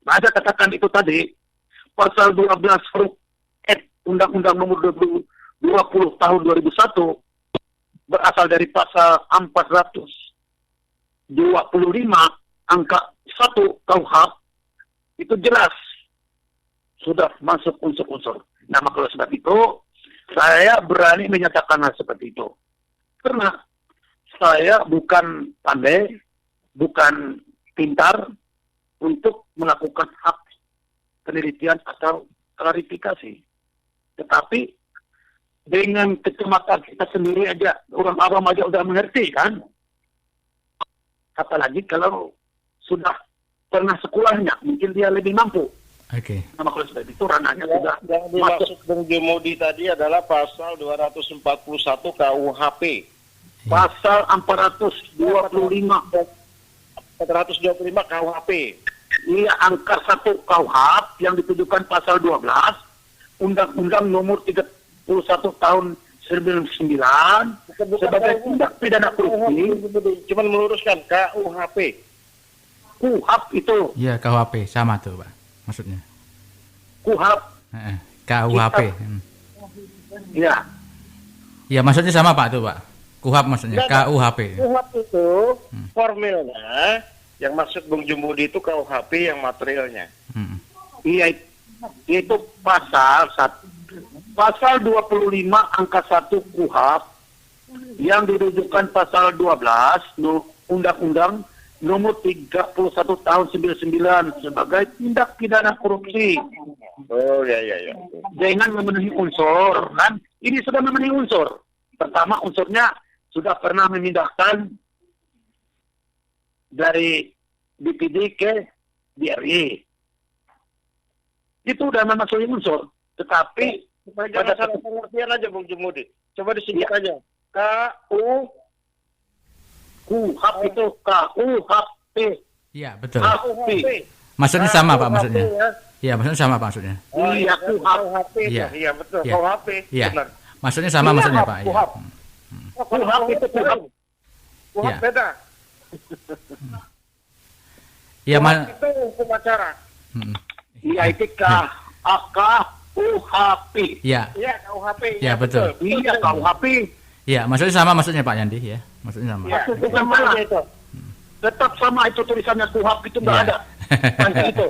Ada katakan itu tadi, pasal 12 huruf F Undang-Undang nomor 20 tahun 2001 berasal dari pasal 425 angka 1 KUHP itu jelas sudah masuk unsur-unsur. Nah, maka oleh sebab itu saya berani menyatakan hal seperti itu. Karena saya bukan pandai, bukan pintar untuk melakukan hak penelitian atau klarifikasi. Tetapi dengan kecamatan kita sendiri aja, orang awam aja udah mengerti kan. Apalagi kalau sudah pernah sekolahnya, mungkin dia lebih mampu. Oke. Nah, maka sebab itu ranahnya sudah Yang dimaksud Bung Jumudi tadi adalah pasal 241 KUHP. pasal 425 KUHP. Iya, angka 1 KUHP yang ditujukan pasal 12 Undang-Undang nomor 31 tahun 99 sebagai tindak pidana korupsi. Cuma meluruskan KUHP. KUHP itu Ya, KUHP sama tuh, Pak. Maksudnya. KUHP. KUHP. Ya, Ya, maksudnya sama, Pak, tuh, Pak. KUHP maksudnya, KUHP. KUHP itu formilnya, yang maksud Bung Jumudi itu KUHP yang materialnya. iya itu pasal 25 angka 1 KUHP yang dirujukan pasal 12 Undang-Undang nomor 31 tahun 99 sebagai tindak pidana korupsi. Oh ya. Dengan memenuhi unsur, kan? Ini sudah memenuhi unsur. Pertama, unsurnya sudah pernah memindahkan dari BPD ke DRI. Itu sudah memasuki unsur. Tetapi Jangan salah pengertian aja Bung Jumudi. Coba disebut aja. KUHP itu KUHP. Iya, betul. KUHP. Maksudnya sama, Pak, maksudnya. Iya, maksudnya sama, Pak, maksudnya. Iya, KUHP. Iya betul. Iya. KUHP. Iya. Benar. Maksudnya sama, maksudnya, Pak. Iya. KUHP itu KUHP. KUHP Iya. beda. Iya, KUHP itu hukum acara. Iya, itu KUHP. Iya. Iya KUHP. Iya, betul. Iya, KUHP. Iya, maksudnya sama, maksudnya Pak Yandi, ya. Maksudnya sama. Iya. Bukan malah itu. Tetap sama itu tulisannya KUHP itu nggak Iya. ada. Nanti itu.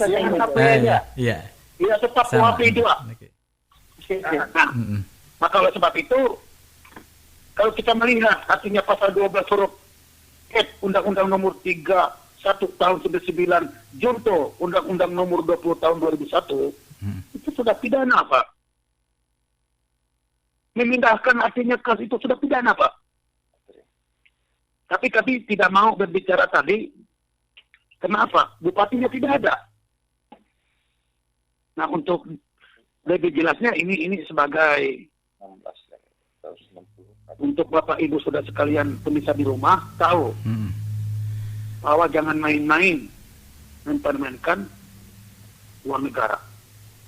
Iya. Iya. Iya, tetap Sama. KUHP itu. Oke. Nah, maka oleh sebab itu, kalau kita melihat artinya pasal 12 huruf F Undang-Undang nomor 31 tahun 99 junto Undang-Undang nomor 20 tahun 2001 itu sudah pidana, Pak. Memindahkan artinya kasus itu sudah pidana, Pak. Tapi kami tidak mau berbicara tadi. Kenapa? Bupatinya tidak ada. Nah, untuk lebih jelasnya ini sebagai untuk Bapak Ibu sudah sekalian pemirsa di rumah tahu bahwa jangan main-main mempermainkan uang negara.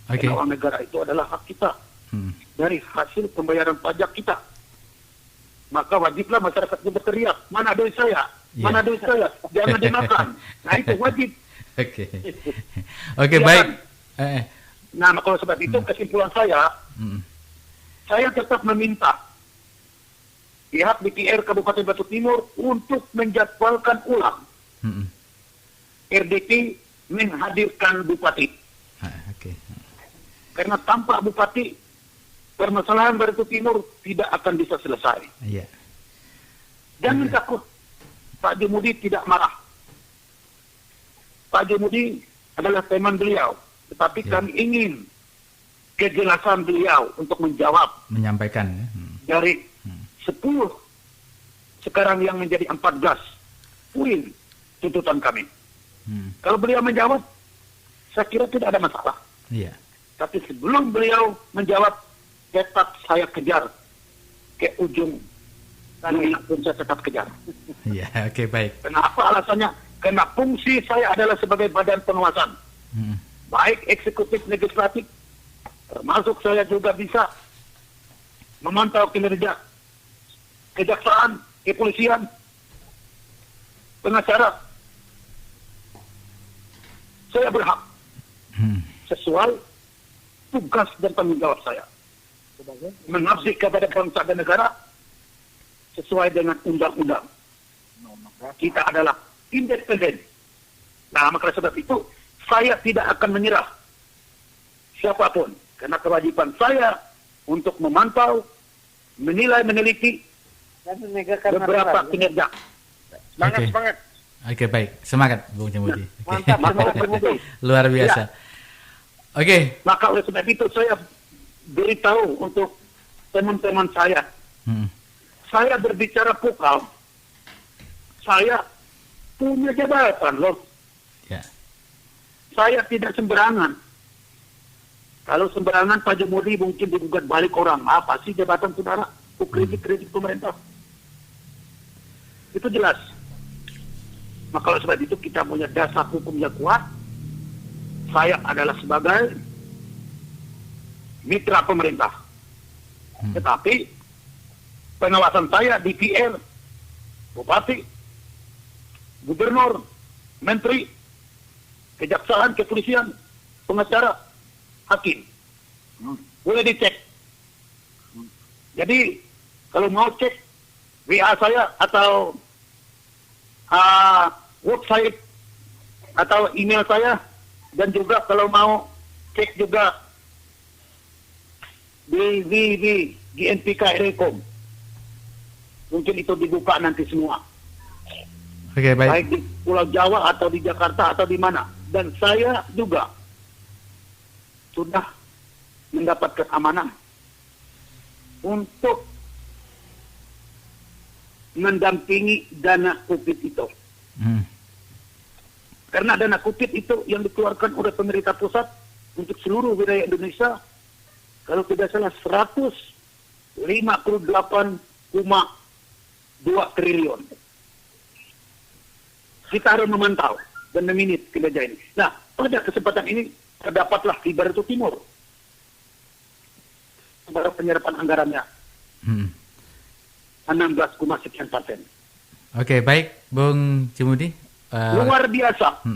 Oke. Karena uang negara itu adalah hak kita dari hasil pembayaran pajak kita. Maka wajiblah masyarakat itu berteriak, mana duit saya? Iya. Mana duit saya? Jangan dimakan. Nah, itu wajib. Oke. Oke, Ya baik. kan? Nah, kalau sebab itu kesimpulan saya tetap meminta pihak DPR Kabupaten Batu Timur untuk menjadwalkan ulang RDP menghadirkan bupati. Oke. Karena tanpa bupati, permasalahan Batu Timur tidak akan bisa selesai. Iya. Jangan takut, Pak Jumudi tidak marah. Pak Jumudi adalah teman beliau, tetapi kami ingin kejelasan beliau untuk menjawab Menyampaikan, ya. dari 10 sekarang yang menjadi 14 poin tuntutan kami. Kalau beliau menjawab, saya kira tidak ada masalah. Iya. Tapi sebelum beliau menjawab, tetap saya kejar ke ujung dunia pun saya tetap kejar. Iya, oke, baik. Kenapa alasannya? Karena fungsi saya adalah sebagai badan pengawasan. Baik eksekutif legislatif, termasuk saya juga bisa memantau kinerja kejaksaan, kepolisian, pengacara. Saya berhak sesuai tugas dan tanggung jawab saya mengabdi kepada bangsa dan negara sesuai dengan undang-undang. Kita adalah independen. Nah, maka sebab itu saya tidak akan menyerah siapapun, karena kewajiban saya untuk memantau, menilai, meneliti beberapa kinerja. Semangat. Oke, baik. Semangat, Bung Jamudi. Mantap, Bung. Luar biasa. Oke. Maka oleh sebab itu saya beritahu untuk teman-teman saya. Saya berbicara vokal. Saya punya jabatan loh. Ya. Saya tidak sembarangan. Kalau sembarangan Pak Jamudi mungkin digugat balik orang. Apa sih jabatan saudara? Kritik pemerintah. Itu jelas. Maka oleh sebab itu kita punya dasar hukum yang kuat. Saya adalah sebagai mitra pemerintah. Tetapi pengawasan saya DPR, bupati, gubernur, menteri, kejaksaan, kepolisian, pengacara, hakim. Boleh dicek. Jadi kalau mau cek WA saya atau website atau email saya, dan juga kalau mau cek juga di GNPK.com. Mungkin itu dibuka nanti semua. Oke, baik. Baik di Pulau Jawa atau di Jakarta atau di mana. Dan saya juga sudah mendapatkan amanah untuk mendampingi dana COVID itu. Karena dana COVID itu yang dikeluarkan oleh pemerintah pusat untuk seluruh wilayah Indonesia, kalau tidak salah 158,2 triliun. Kita harus memantau dan meminit kinerja ini. Nah, pada kesempatan ini terdapatlah di Barito Timur pada penyerapan anggarannya 16,sekian%. Oke, baik, Bung Jamudi. Luar biasa.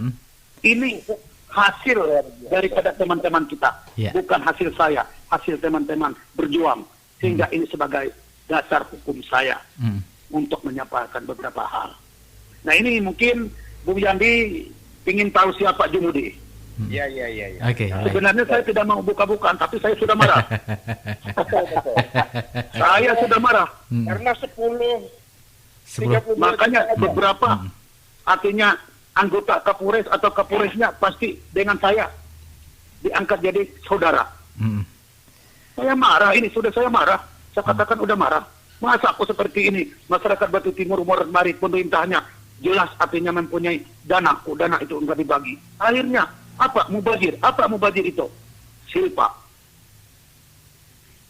Ini hasil daripada teman-teman kita, bukan hasil saya, hasil teman-teman berjuang, sehingga ini sebagai dasar hukum saya untuk menyampaikan beberapa hal. Nah, ini mungkin Bung Yandi ingin tahu siapa Jamudi. Iya. Oke. Sebenarnya saya tidak mau buka-bukaan, tapi saya sudah marah. Saya sudah marah. Karena 10. Makanya beberapa artinya anggota Kapolres atau Kapolresnya pasti dengan saya diangkat jadi saudara. Saya marah, ini sudah saya marah. Saya katakan udah marah. Masa aku seperti ini? Masyarakat Batu Timur, Mari, pemerintahnya jelas artinya mempunyai dana. Dana itu enggak dibagi. Akhirnya apa? Mubazir. Apa mubazir itu? Silpa.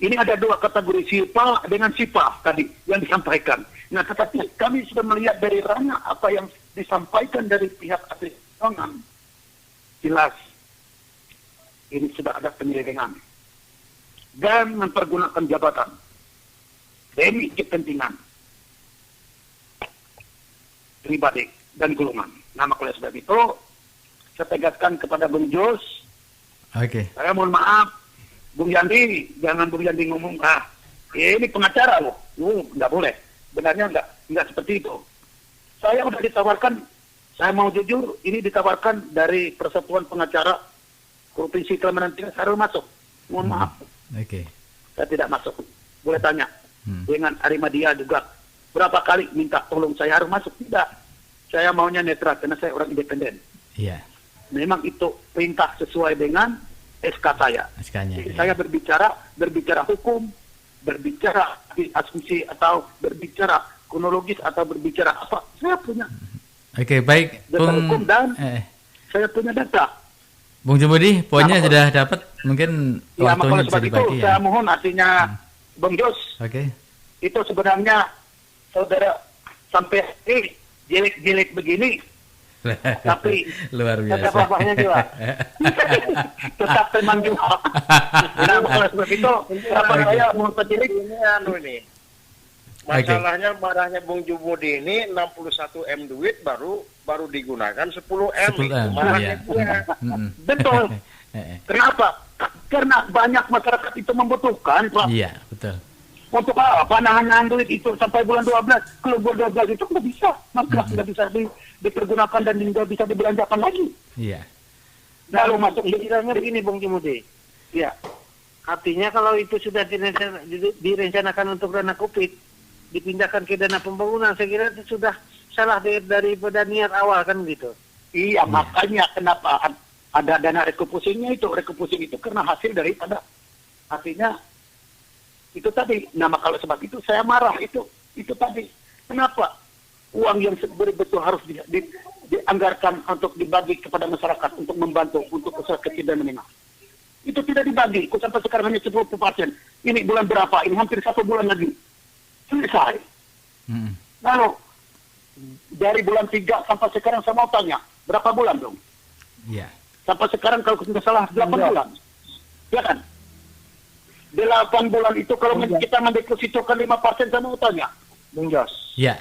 Ini ada dua kategori, silpa dengan sipa tadi yang disampaikan. Nah, tetapi kami sudah melihat dari ranah apa yang disampaikan dari pihak asli keuangan. Jelas, ini sudah ada penyelewengan dan mempergunakan jabatan demi kepentingan pribadi dan golongan. Nah, maka oleh sebab itu saya tegaskan kepada Bung Jos. Oke. Saya mohon maaf, Bung Yandi, jangan Bung Yandi ngomong, ini pengacara loh, nggak boleh. Benarnya nggak seperti itu. Saya udah ditawarkan, saya mau jujur, ini ditawarkan dari Persatuan Pengacara Provinsi Kalimantan Timur, saya harus masuk. Mohon maaf. Oke. Saya tidak masuk. Boleh tanya. Dengan Arimadia juga, berapa kali minta tolong saya harus masuk? Tidak. Saya maunya netral, karena saya orang independen. Iya. Memang itu perintah sesuai dengan SK saya. SK-nya. Jadi saya berbicara hukum, berbicara asumsi atau berbicara kronologis atau berbicara apa. Saya punya Oke, baik. data hukum dan eh, saya punya data. Bung Jumudi, poinnya Nah, sudah dapat. Mungkin Ya, waktunya kalau bisa sebab itu dibagi saya ya. mohon artinya Bang Jos, Oke. itu sebenarnya saudara sampai ini jelek-jelek begini, tapi Luar ada biasa. bapaknya juga. Tetap teman juga. Nah, kalau sebab itu, harapan saya mohon penyidik Ini ini. Masalahnya marahnya Bung Jumudi ini 61 M duit baru digunakan 10 M. 10 M, Marahnya iya. dia. Mm-mm. betul. Eh, Kenapa? Karena banyak masyarakat itu membutuhkan, Pak. Iya, betul. Untuk apa? Nahan duit itu sampai bulan 12. Kalau bulan 12 itu nggak bisa. Maka nggak bisa dipergunakan dan nggak bisa dibelanjakan lagi. Iya. Lalu masuk Istilahnya begini Bung Jumudi. ya. Artinya kalau itu sudah direncanakan untuk dana COVID, dipindahkan ke dana pembangunan, saya kira itu sudah salah daripada niat awal kan gitu. Iya, makanya kenapa ada dana rekupusingnya itu. Rekupusing itu karena hasil daripada artinya itu tadi. Nah, kalau sebab itu saya marah itu tadi. Kenapa uang yang betul harus dianggarkan untuk dibagi kepada masyarakat untuk membantu untuk usaha kecil dan menengah. Itu tidak dibagi. Kok sampai sekarang hanya 10%. Ini bulan berapa? Ini hampir 1 bulan lagi. Selesai. Mm. Lalu dari bulan 3 sampai sekarang saya mau tanya, berapa bulan dong? Iya. Sampai sekarang kalau tidak salah 8 bulan. Ya kan? 8 bulan itu kalau kita mendepositokan 5%, saya mau tanya. Bung Jos. Iya.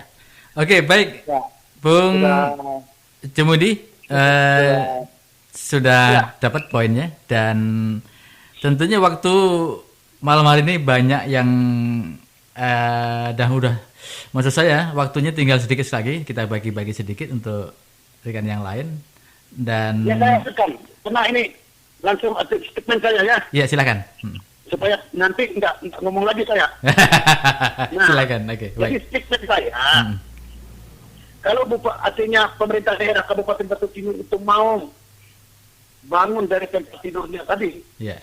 Oke, baik. Ya, Bung sudah- Jumudi sudah dapat poinnya, dan tentunya waktu malam hari ini banyak yang udah maksud saya waktunya tinggal sedikit lagi, kita bagi-bagi sedikit untuk rekan yang lain. Dan Ya saya tekan. Karena ini langsung statement saya ya. ya silakan. Supaya nanti enggak ngomong lagi saya. Silakan. Oke, Jadi baik. statement saya. Kalau artinya pemerintah daerah Kabupaten Batu Timur itu mau bangun dari tempat tidurnya tadi, Ya.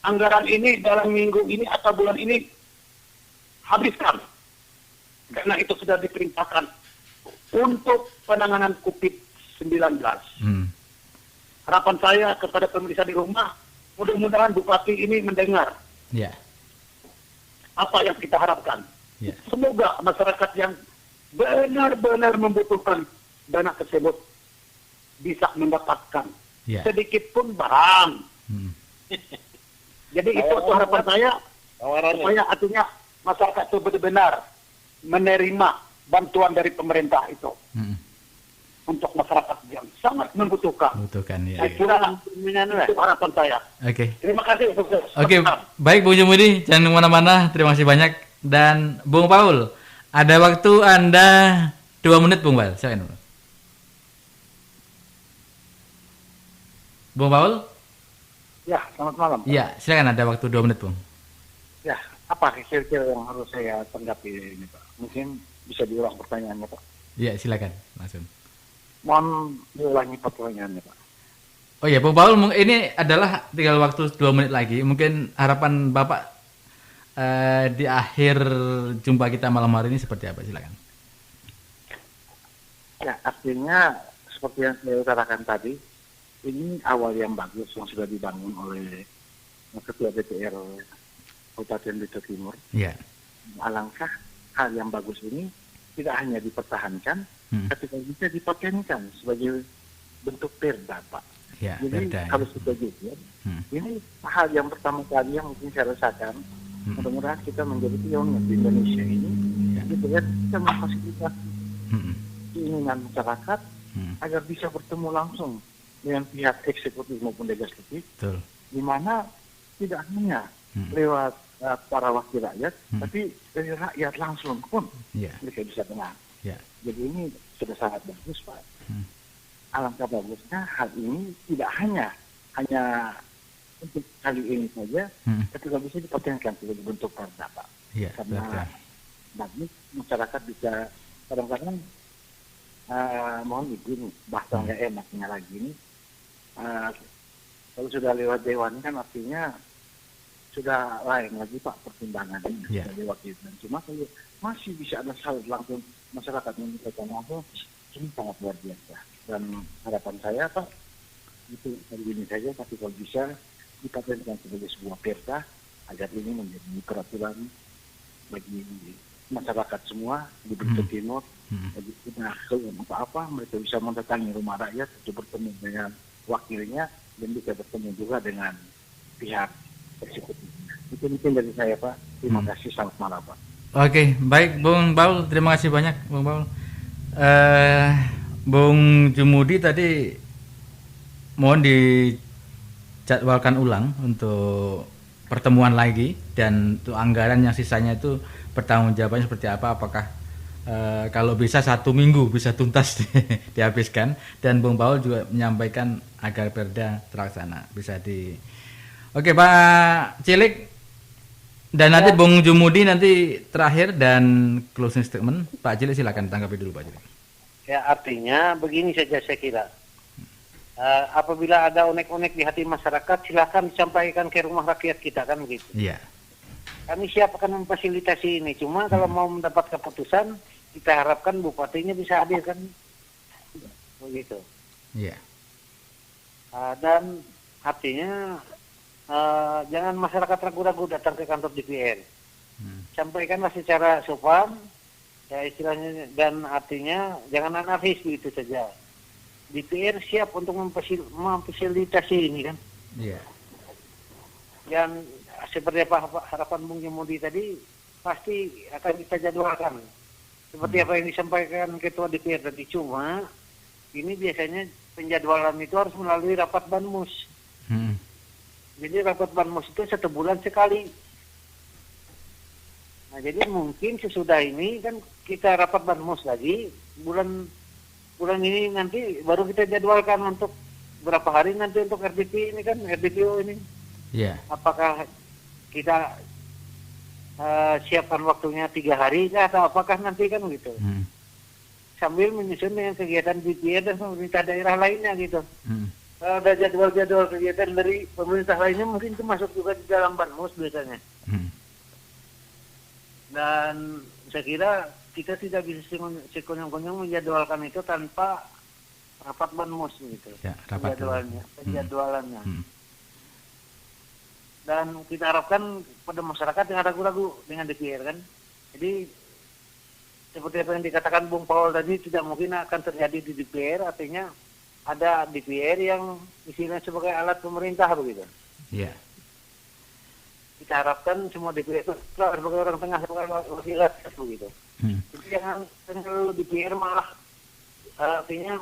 anggaran ini dalam minggu ini atau bulan ini habiskan. Karena itu sudah diperintahkan untuk penanganan COVID-19. Harapan saya kepada pemirsa di rumah, mudah-mudahan Bupati ini mendengar Ya. apa yang kita harapkan. Ya. Semoga masyarakat yang benar-benar membutuhkan dana tersebut bisa mendapatkan Ya. sedikit pun barang. Jadi itu harapan saya supaya artinya masyarakat itu benar-benar menerima bantuan dari pemerintah itu untuk masyarakat yang sangat membutuhkan. Butuhkan ya. Saya kira itu harapan saya. Oke. Terima kasih. Oke, baik Bung Jumudi, jangan kemana-mana. Terima kasih banyak. Dan Bung Paul, ada waktu Anda 2 menit, Bung Paul. Silakan. Bung Paul? Ya, selamat malam. Iya, silakan, ada waktu 2 menit, Bung. Ya, apa kira-kira yang harus saya tanggapi ini Pak? Mungkin bisa diulang pertanyaannya Pak. Iya, silakan, langsung. Mohon diulangi pertanyaannya Pak. Oh ya, Bung Paul, ini adalah tinggal waktu 2 menit lagi. Mungkin harapan Bapak di akhir jumpa kita malam hari ini seperti apa? Silakan. Ya, artinya seperti yang saya utarakan tadi, ini awal yang bagus yang sudah dibangun oleh Ketua DPR Kabupaten Batu Timur. Iya. Alangkah hal yang bagus ini tidak hanya dipertahankan, tapi bisa dipatenkan sebagai bentuk perda, Pak. Ya, jadi perda, kalau kita jujur, ini hal yang pertama kali yang mungkin saya rasakan. Mudah-mudahan kita menjadi pionir di Indonesia ini, gitu ya, kita memfasilitasi keinginan masyarakat agar bisa bertemu langsung dengan pihak eksekutif maupun legislatif, di mana tidak hanya lewat para wakil rakyat, tapi dari rakyat langsung pun mereka bisa dengar. Jadi ini sudah sangat bagus, Pak. Alangkah bagusnya hal ini tidak hanya untuk kali ini saja, tapi kalau bisa dipertahankan sebagai bentuk perda, Pak. Karena bagus masyarakat bisa kadang-kadang mohon izin bahasa nggak enaknya lagi ini. Kalau sudah lewat dewan kan artinya sudah lain lagi Pak pertimbangannya Ya. sebagai wakil. Dan cuma kalau masih bisa ada saldo langsung masyarakat yang kita langsung, ini sangat luar biasa. Dan harapan saya Pak, itu hari ini saja, tapi kalau bisa dipatenkan sebagai sebuah perda agar ini menjadi peraturan bagi masyarakat semua di Belitung Timur. Jadi kita apa-apa mereka bisa mendatangi rumah rakyat untuk bertemu dengan wakilnya dan bisa bertemu juga dengan pihak eksekutifnya. Itu mungkin dari saya Pak. Terima kasih, selamat malam Pak. Oke, baik Bung Paul, terima kasih banyak Bung Paul. Bung Jumudi tadi mohon dijadwalkan ulang untuk pertemuan lagi, dan untuk anggaran yang sisanya itu pertanggungjawabannya seperti apa, apakah kalau bisa 1 minggu bisa tuntas dihabiskan, dan Bung Paul juga menyampaikan agar perda terlaksana bisa di. Oke Pak Cilik, dan nanti Bung Jumudi nanti terakhir dan closing statement. Pak Cilik silakan tanggapi dulu Pak Cilik. Ya, artinya begini saja saya kira. Apabila ada unek-unek di hati masyarakat, silakan disampaikan ke rumah rakyat kita, kan begitu. Iya. Kami siap akan memfasilitasi ini. Cuma kalau mau mendapat keputusan, kita harapkan bupatinya bisa hadir, kan begitu. Iya. Dan artinya jangan masyarakat ragu-ragu datang ke kantor DPR. Sampaikanlah secara sopan, ya istilahnya, dan artinya jangan anarkis begitu saja. DPR siap untuk memfasilitasi ini, kan. Iya. Dan seperti apa harapan Bung Jumudi tadi, pasti akan kita jadwalkan. Seperti apa yang disampaikan Ketua DPR tadi, cuma ini biasanya penjadwalan itu harus melalui rapat Banmus. Jadi rapat Banmus itu 1 bulan sekali. Nah, jadi mungkin sesudah ini kan kita rapat Banmus lagi, bulan ini nanti baru kita jadwalkan untuk berapa hari nanti untuk RDP ini, kan RDPO ini. Iya. Apakah kita siapkan waktunya 3 hari atau apakah nanti, kan gitu. Sambil menyusun dengan kegiatan DPR dan pemerintah daerah lainnya gitu. Kalau ada jadwal-jadwal kegiatan dari pemerintah lainnya mungkin itu masuk juga di dalam Banmus biasanya. Dan saya kira kita tidak bisa sekonyong-konyong menjadwalkan itu tanpa rapat Banmus gitu. Ya, rapat penjadwalannya. Dan kita harapkan pada masyarakat yang ragu-ragu dengan DPR, kan. Jadi seperti apa yang dikatakan Bung Paul tadi, tidak mungkin akan terjadi di DPR, artinya ada DPR yang istilahnya sebagai alat pemerintah begitu. Iya. Kita harapkan semua DPR itu sebagai orang tengah, sebagai wakil rakyat begitu. Jadi jangan terlalu DPR malah artinya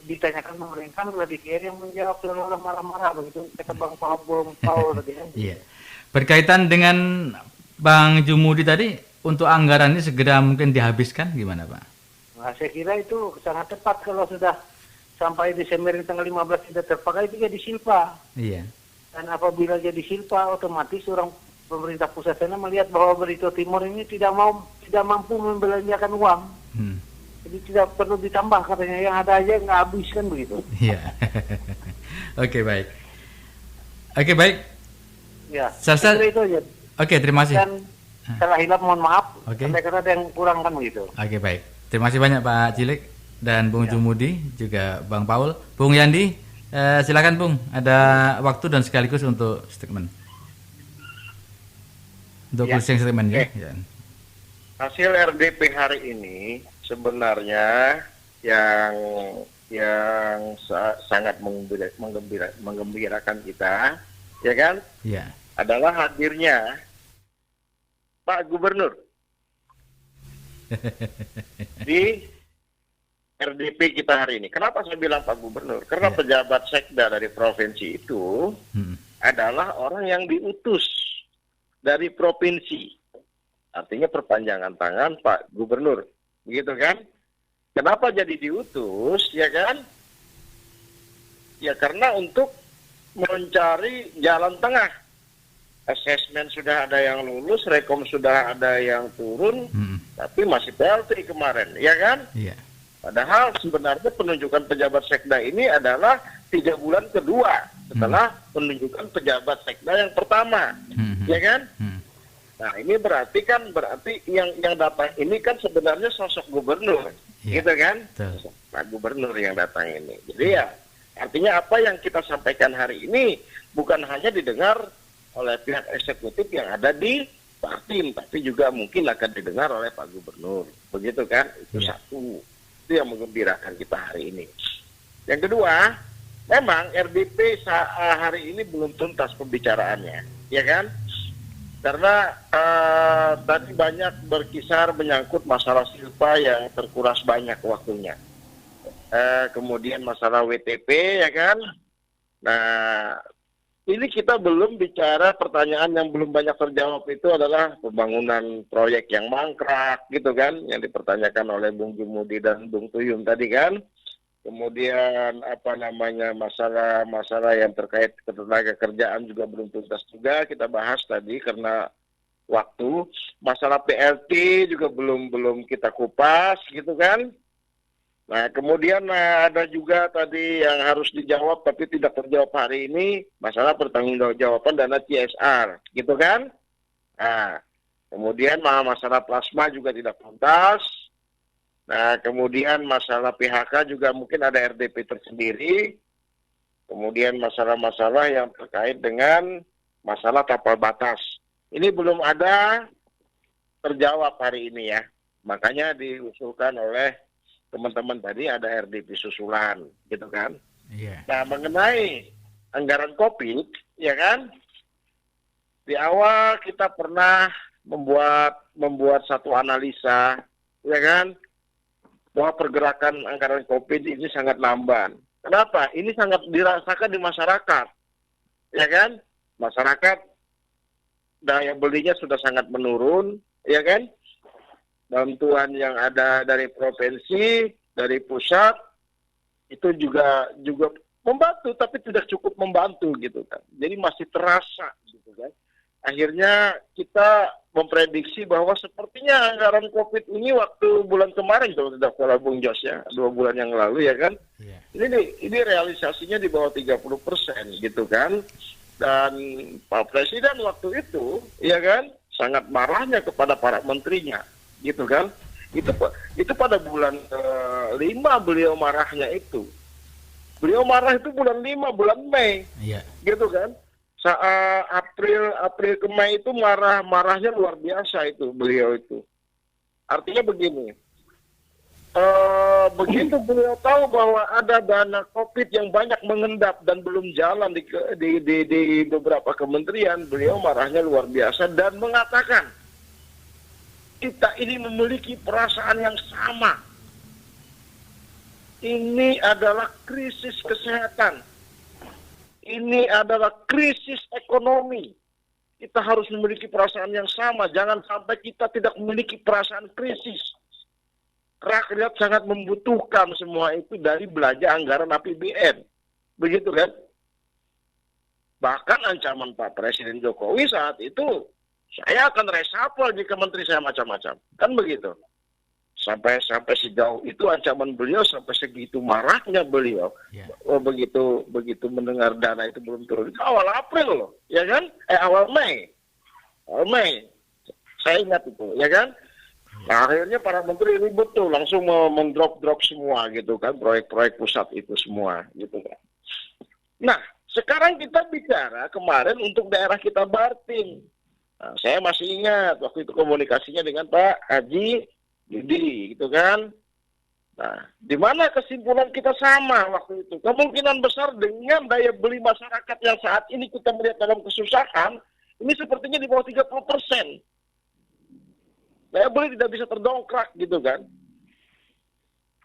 ditanyakan pemerintah, adalah DPR yang menjawab terlalu marah-marah begitu, kata Bang Paul tadi. Iya. Berkaitan dengan Bang Jumudi tadi, untuk anggaran ini segera mungkin dihabiskan, gimana Pak? Nah, saya kira itu sangat tepat kalau sudah sampai Desember tanggal 15 tidak terpakai, itu jadi silpa. Iya. Dan apabila jadi silpa, otomatis orang pemerintah pusat sana melihat bahwa Belitung Timur ini tidak mampu membelanjakan uang. Jadi tidak perlu ditambah, katanya, yang ada aja nggak habis, kan begitu. Iya. Oke, baik. Oke, baik. Ya. Saya itu aja. Oke, terima kasih. Dan salah hilap mohon maaf. Oke. Sampai kata ada yang kurang, kan begitu. Oke, baik. Terima kasih banyak Pak Cilik dan Bung Jumudi, juga Bang Paul. Bung Yandi, silakan Bung, ada waktu dan sekaligus untuk statement. Untuk closing statement ya. Hasil RDP hari ini sebenarnya yang sangat menggembirakan kita, ya kan? Iya. Adalah hadirnya Pak Gubernur di RDP kita hari ini. Kenapa saya bilang Pak Gubernur? Karena pejabat sekda dari provinsi itu adalah orang yang diutus dari provinsi. Artinya perpanjangan tangan Pak Gubernur. Begitu kan? Kenapa jadi diutus, ya kan? Ya karena untuk mencari jalan tengah. Asesmen sudah ada yang lulus, rekom sudah ada yang turun, tapi masih PLT kemarin, ya kan? Iya. Padahal sebenarnya penunjukan pejabat sekda ini adalah 3 bulan kedua setelah penunjukan pejabat sekda yang pertama, ya kan? Nah ini berarti yang datang ini kan sebenarnya sosok gubernur, gitu kan? Betul. Pak Gubernur yang datang ini. Jadi ya artinya apa yang kita sampaikan hari ini bukan hanya didengar oleh pihak eksekutif yang ada di Partim, tapi juga mungkin akan didengar oleh Pak Gubernur. Begitu kan? Itu satu. Itu yang menggembirakan kita hari ini. Yang kedua, memang RDP hari ini belum tuntas pembicaraannya, ya kan? Karena tadi banyak berkisar menyangkut masalah silpa yang terkuras banyak waktunya. Kemudian masalah WTP, ya kan? Nah, ini kita belum bicara pertanyaan yang belum banyak terjawab itu adalah pembangunan proyek yang mangkrak, gitu kan? Yang dipertanyakan oleh Bung Jumudi dan Bung Tuyum tadi kan? Kemudian masalah yang terkait ketenaga kerjaan juga belum tuntas juga kita bahas tadi karena waktu. Masalah PLT juga belum kita kupas gitu kan. Nah kemudian ada juga tadi yang harus dijawab tapi tidak terjawab hari ini, masalah pertanggungjawaban dana CSR gitu kan. Nah kemudian masalah plasma juga tidak tuntas. Nah, kemudian masalah PHK juga mungkin ada RDP tersendiri. Kemudian masalah-masalah yang terkait dengan masalah tapal batas. Ini belum ada terjawab hari ini ya. Makanya diusulkan oleh teman-teman tadi ada RDP susulan, gitu kan. Yeah. Nah, mengenai anggaran COVID, ya kan. Di awal kita pernah membuat satu analisa, ya kan. Bahwa pergerakan anggaran COVID ini sangat lamban. Kenapa? Ini sangat dirasakan di masyarakat. Ya kan? Masyarakat daya belinya sudah sangat menurun, ya kan? Bantuan yang ada dari provinsi, dari pusat itu juga membantu tapi tidak cukup membantu gitu kan. Jadi masih terasa gitu kan. Akhirnya kita memprediksi bahwa sepertinya anggaran COVID ini waktu bulan kemarin kalau tidak salah Bung Jos ya, 2 bulan yang lalu ya kan. Yeah. Ini realisasinya di bawah 30% gitu kan. Dan Pak Presiden waktu itu ya kan sangat marahnya kepada para menterinya gitu kan. Itu pada bulan 5 beliau marahnya itu. Beliau marah itu bulan 5, bulan Mei. Yeah. Gitu kan. April ke Mei itu marahnya luar biasa itu beliau itu. Artinya begini, begitu beliau tahu bahwa ada dana COVID yang banyak mengendap dan belum jalan di beberapa kementerian, beliau marahnya luar biasa dan mengatakan kita ini memiliki perasaan yang sama. Ini adalah krisis kesehatan. Ini adalah krisis ekonomi. Kita harus memiliki perasaan yang sama. Jangan sampai kita tidak memiliki perasaan krisis. Rakyat sangat membutuhkan semua itu dari belanja anggaran APBN. Begitu kan? Bahkan ancaman Pak Presiden Jokowi saat itu, saya akan reshuffle di kementerian saya macam-macam. Kan begitu. Sampai sejauh itu ancaman beliau, sampai segitu marahnya beliau. Yeah. Begitu mendengar dana itu belum turun. Itu awal April loh, ya kan? Awal Mei. Saya ingat itu, ya kan? Nah, akhirnya para menteri ribut tuh, langsung mendrop semua gitu kan, proyek-proyek pusat itu semua gitu kan. Nah, sekarang kita bicara kemarin untuk daerah kita Bartim. Nah, saya masih ingat waktu itu komunikasinya dengan Pak Haji Didi gitu kan. Nah, di mana kesimpulan kita sama waktu itu? Kemungkinan besar dengan daya beli masyarakat yang saat ini kita melihat dalam kesusahan, ini sepertinya di bawah 30%. Daya beli tidak bisa terdongkrak gitu kan.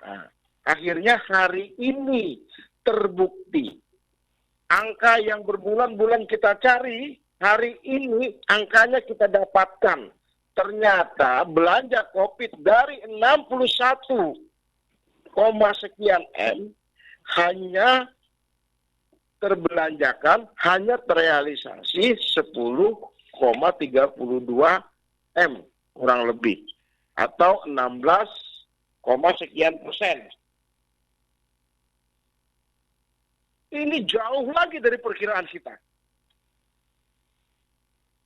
Nah, akhirnya hari ini terbukti. Angka yang berbulan-bulan kita cari, hari ini angkanya kita dapatkan. Ternyata belanja COVID dari 61, sekian M hanya terrealisasi 10,32 M kurang lebih atau 16, sekian persen. Ini jauh lagi dari perkiraan kita.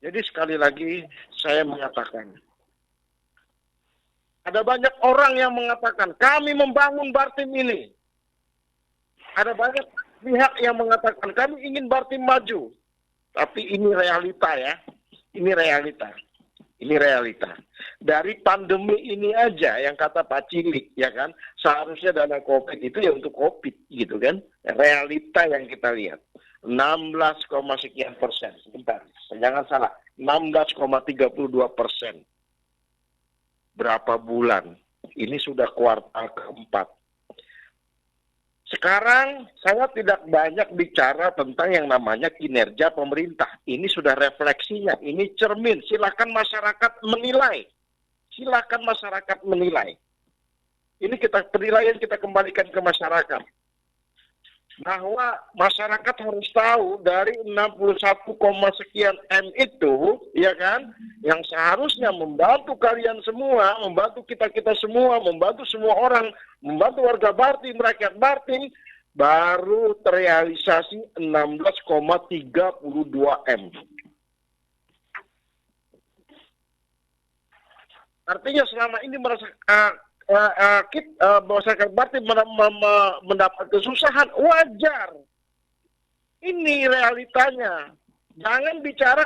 Jadi sekali lagi saya mengatakan, ada banyak orang yang mengatakan kami membangun Bartim ini. Ada banyak pihak yang mengatakan kami ingin Bartim maju. Tapi ini realita ya. Ini realita. Ini realita. Dari pandemi ini aja yang kata Pak Cilik, ya kan, seharusnya dana COVID itu ya untuk COVID, gitu kan. Realita yang kita lihat. 16, sekian persen. Sebentar, jangan salah. 16,32%. Berapa bulan? Ini sudah kuartal keempat. Sekarang saya tidak banyak bicara tentang yang namanya kinerja pemerintah. Ini sudah refleksinya, ini cermin. Silakan masyarakat menilai. Silakan masyarakat menilai. Ini penilaian kita kembalikan ke masyarakat. Bahwa masyarakat harus tahu dari 61, sekian M itu, ya kan, yang seharusnya membantu kalian semua, membantu kita semua, membantu semua orang, membantu warga Bartim, rakyat Bartim, baru terrealisasi 16,32 M. Artinya selama ini masyarakat Bartim mendapat kesusahan, wajar. Ini realitanya. Jangan bicara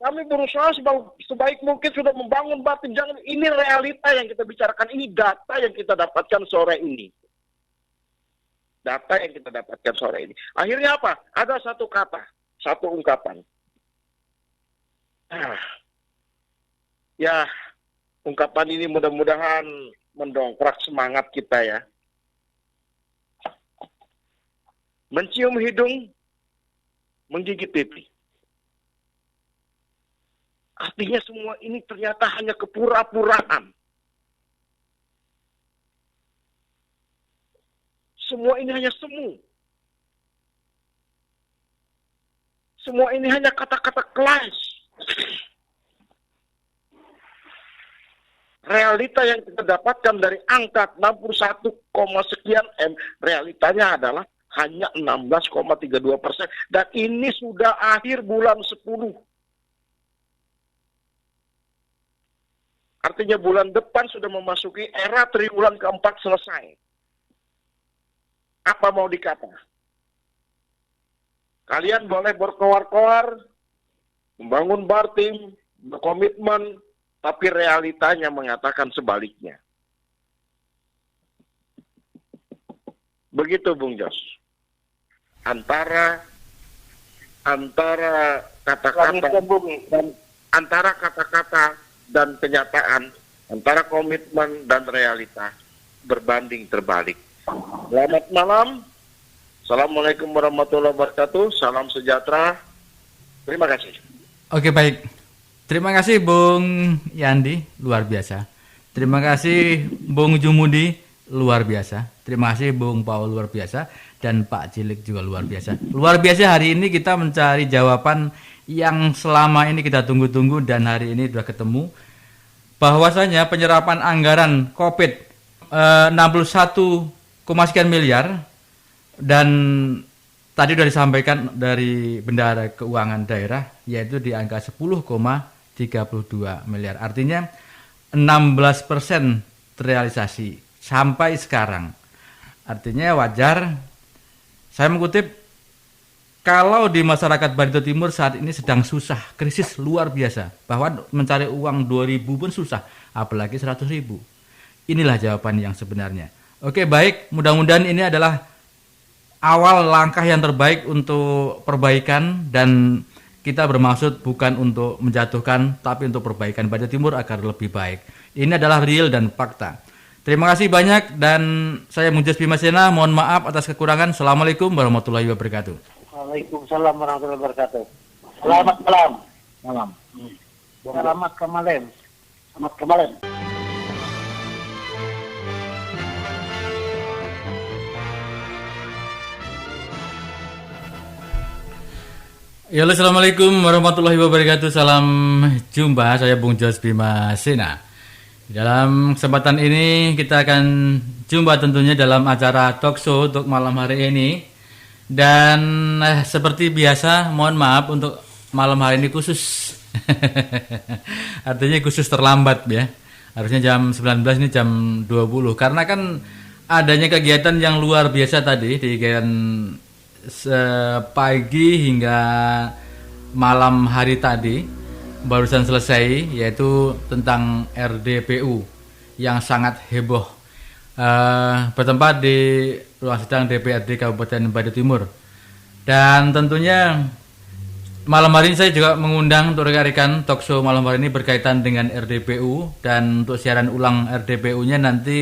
kami berusaha sebaik mungkin sudah membangun Bartim. Jangan, ini realita yang kita bicarakan. Ini data yang kita dapatkan sore ini. Data yang kita dapatkan sore ini. Akhirnya apa? Ada satu kata, satu ungkapan. Ya, ungkapan ini mudah-mudahan mendongkrak semangat kita ya. Mencium hidung, menggigit pipi. Artinya semua ini ternyata hanya kepura-puraan. Semua ini hanya semu. Semua ini hanya kata-kata kelas. Realita yang kita dapatkan dari angka 61, sekian M, realitanya adalah hanya 16,32%. Dan ini sudah akhir bulan 10. Artinya bulan depan sudah memasuki era triwulan keempat selesai. Apa mau dikata? Kalian boleh berkoar-koar, membangun Bartim, berkomitmen, tapi realitanya mengatakan sebaliknya. Begitu Bung Jos. Antara kata-kata dan kenyataan, antara komitmen dan realita berbanding terbalik. Selamat malam. Assalamualaikum warahmatullahi wabarakatuh. Salam sejahtera. Terima kasih. Oke, baik. Terima kasih Bung Yandi, luar biasa. Terima kasih Bung Jumudi, luar biasa. Terima kasih Bung Paul, luar biasa. Dan Pak Cilik juga luar biasa. Luar biasa, hari ini kita mencari jawaban yang selama ini kita tunggu-tunggu dan hari ini sudah ketemu. Bahwasanya penyerapan anggaran COVID 61, sekian miliar, dan tadi sudah disampaikan dari Bendahara Keuangan Daerah yaitu di angka 10,32 miliar. Artinya 16% terrealisasi sampai sekarang. Artinya wajar. Saya mengutip, kalau di masyarakat Barito Timur saat ini sedang susah, krisis luar biasa, bahwa mencari uang 2.000 pun susah, apalagi 100.000. Inilah jawaban yang sebenarnya. Oke, baik, mudah-mudahan ini adalah awal langkah yang terbaik untuk perbaikan, dan kita bermaksud bukan untuk menjatuhkan, tapi untuk perbaikan Barito Timur agar lebih baik. Ini adalah real dan fakta. Terima kasih banyak, dan saya Munjas Bimasena, mohon maaf atas kekurangan. Assalamualaikum warahmatullahi wabarakatuh. Waalaikumsalam warahmatullahi wabarakatuh. Selamat malam. Malam. Selamat kemarin. Selamat kemarin. Ya, assalamualaikum warahmatullahi wabarakatuh. Salam jumpa, saya Bung Jos Bimasena. Dalam kesempatan ini kita akan jumpa tentunya dalam acara talk show untuk malam hari ini. Dan seperti biasa, mohon maaf untuk malam hari ini khusus. Artinya khusus terlambat ya. Harusnya jam 19, ini jam 20. Karena kan adanya kegiatan yang luar biasa tadi, di kegiatan pagi hingga malam hari tadi barusan selesai, yaitu tentang RDPU yang sangat heboh, bertempat di ruang sidang DPRD Kabupaten Badung Timur. Dan tentunya malam hari ini saya juga mengundang untuk rekan-rekan talkshow malam hari ini berkaitan dengan RDPU, dan untuk siaran ulang RDPU-nya nanti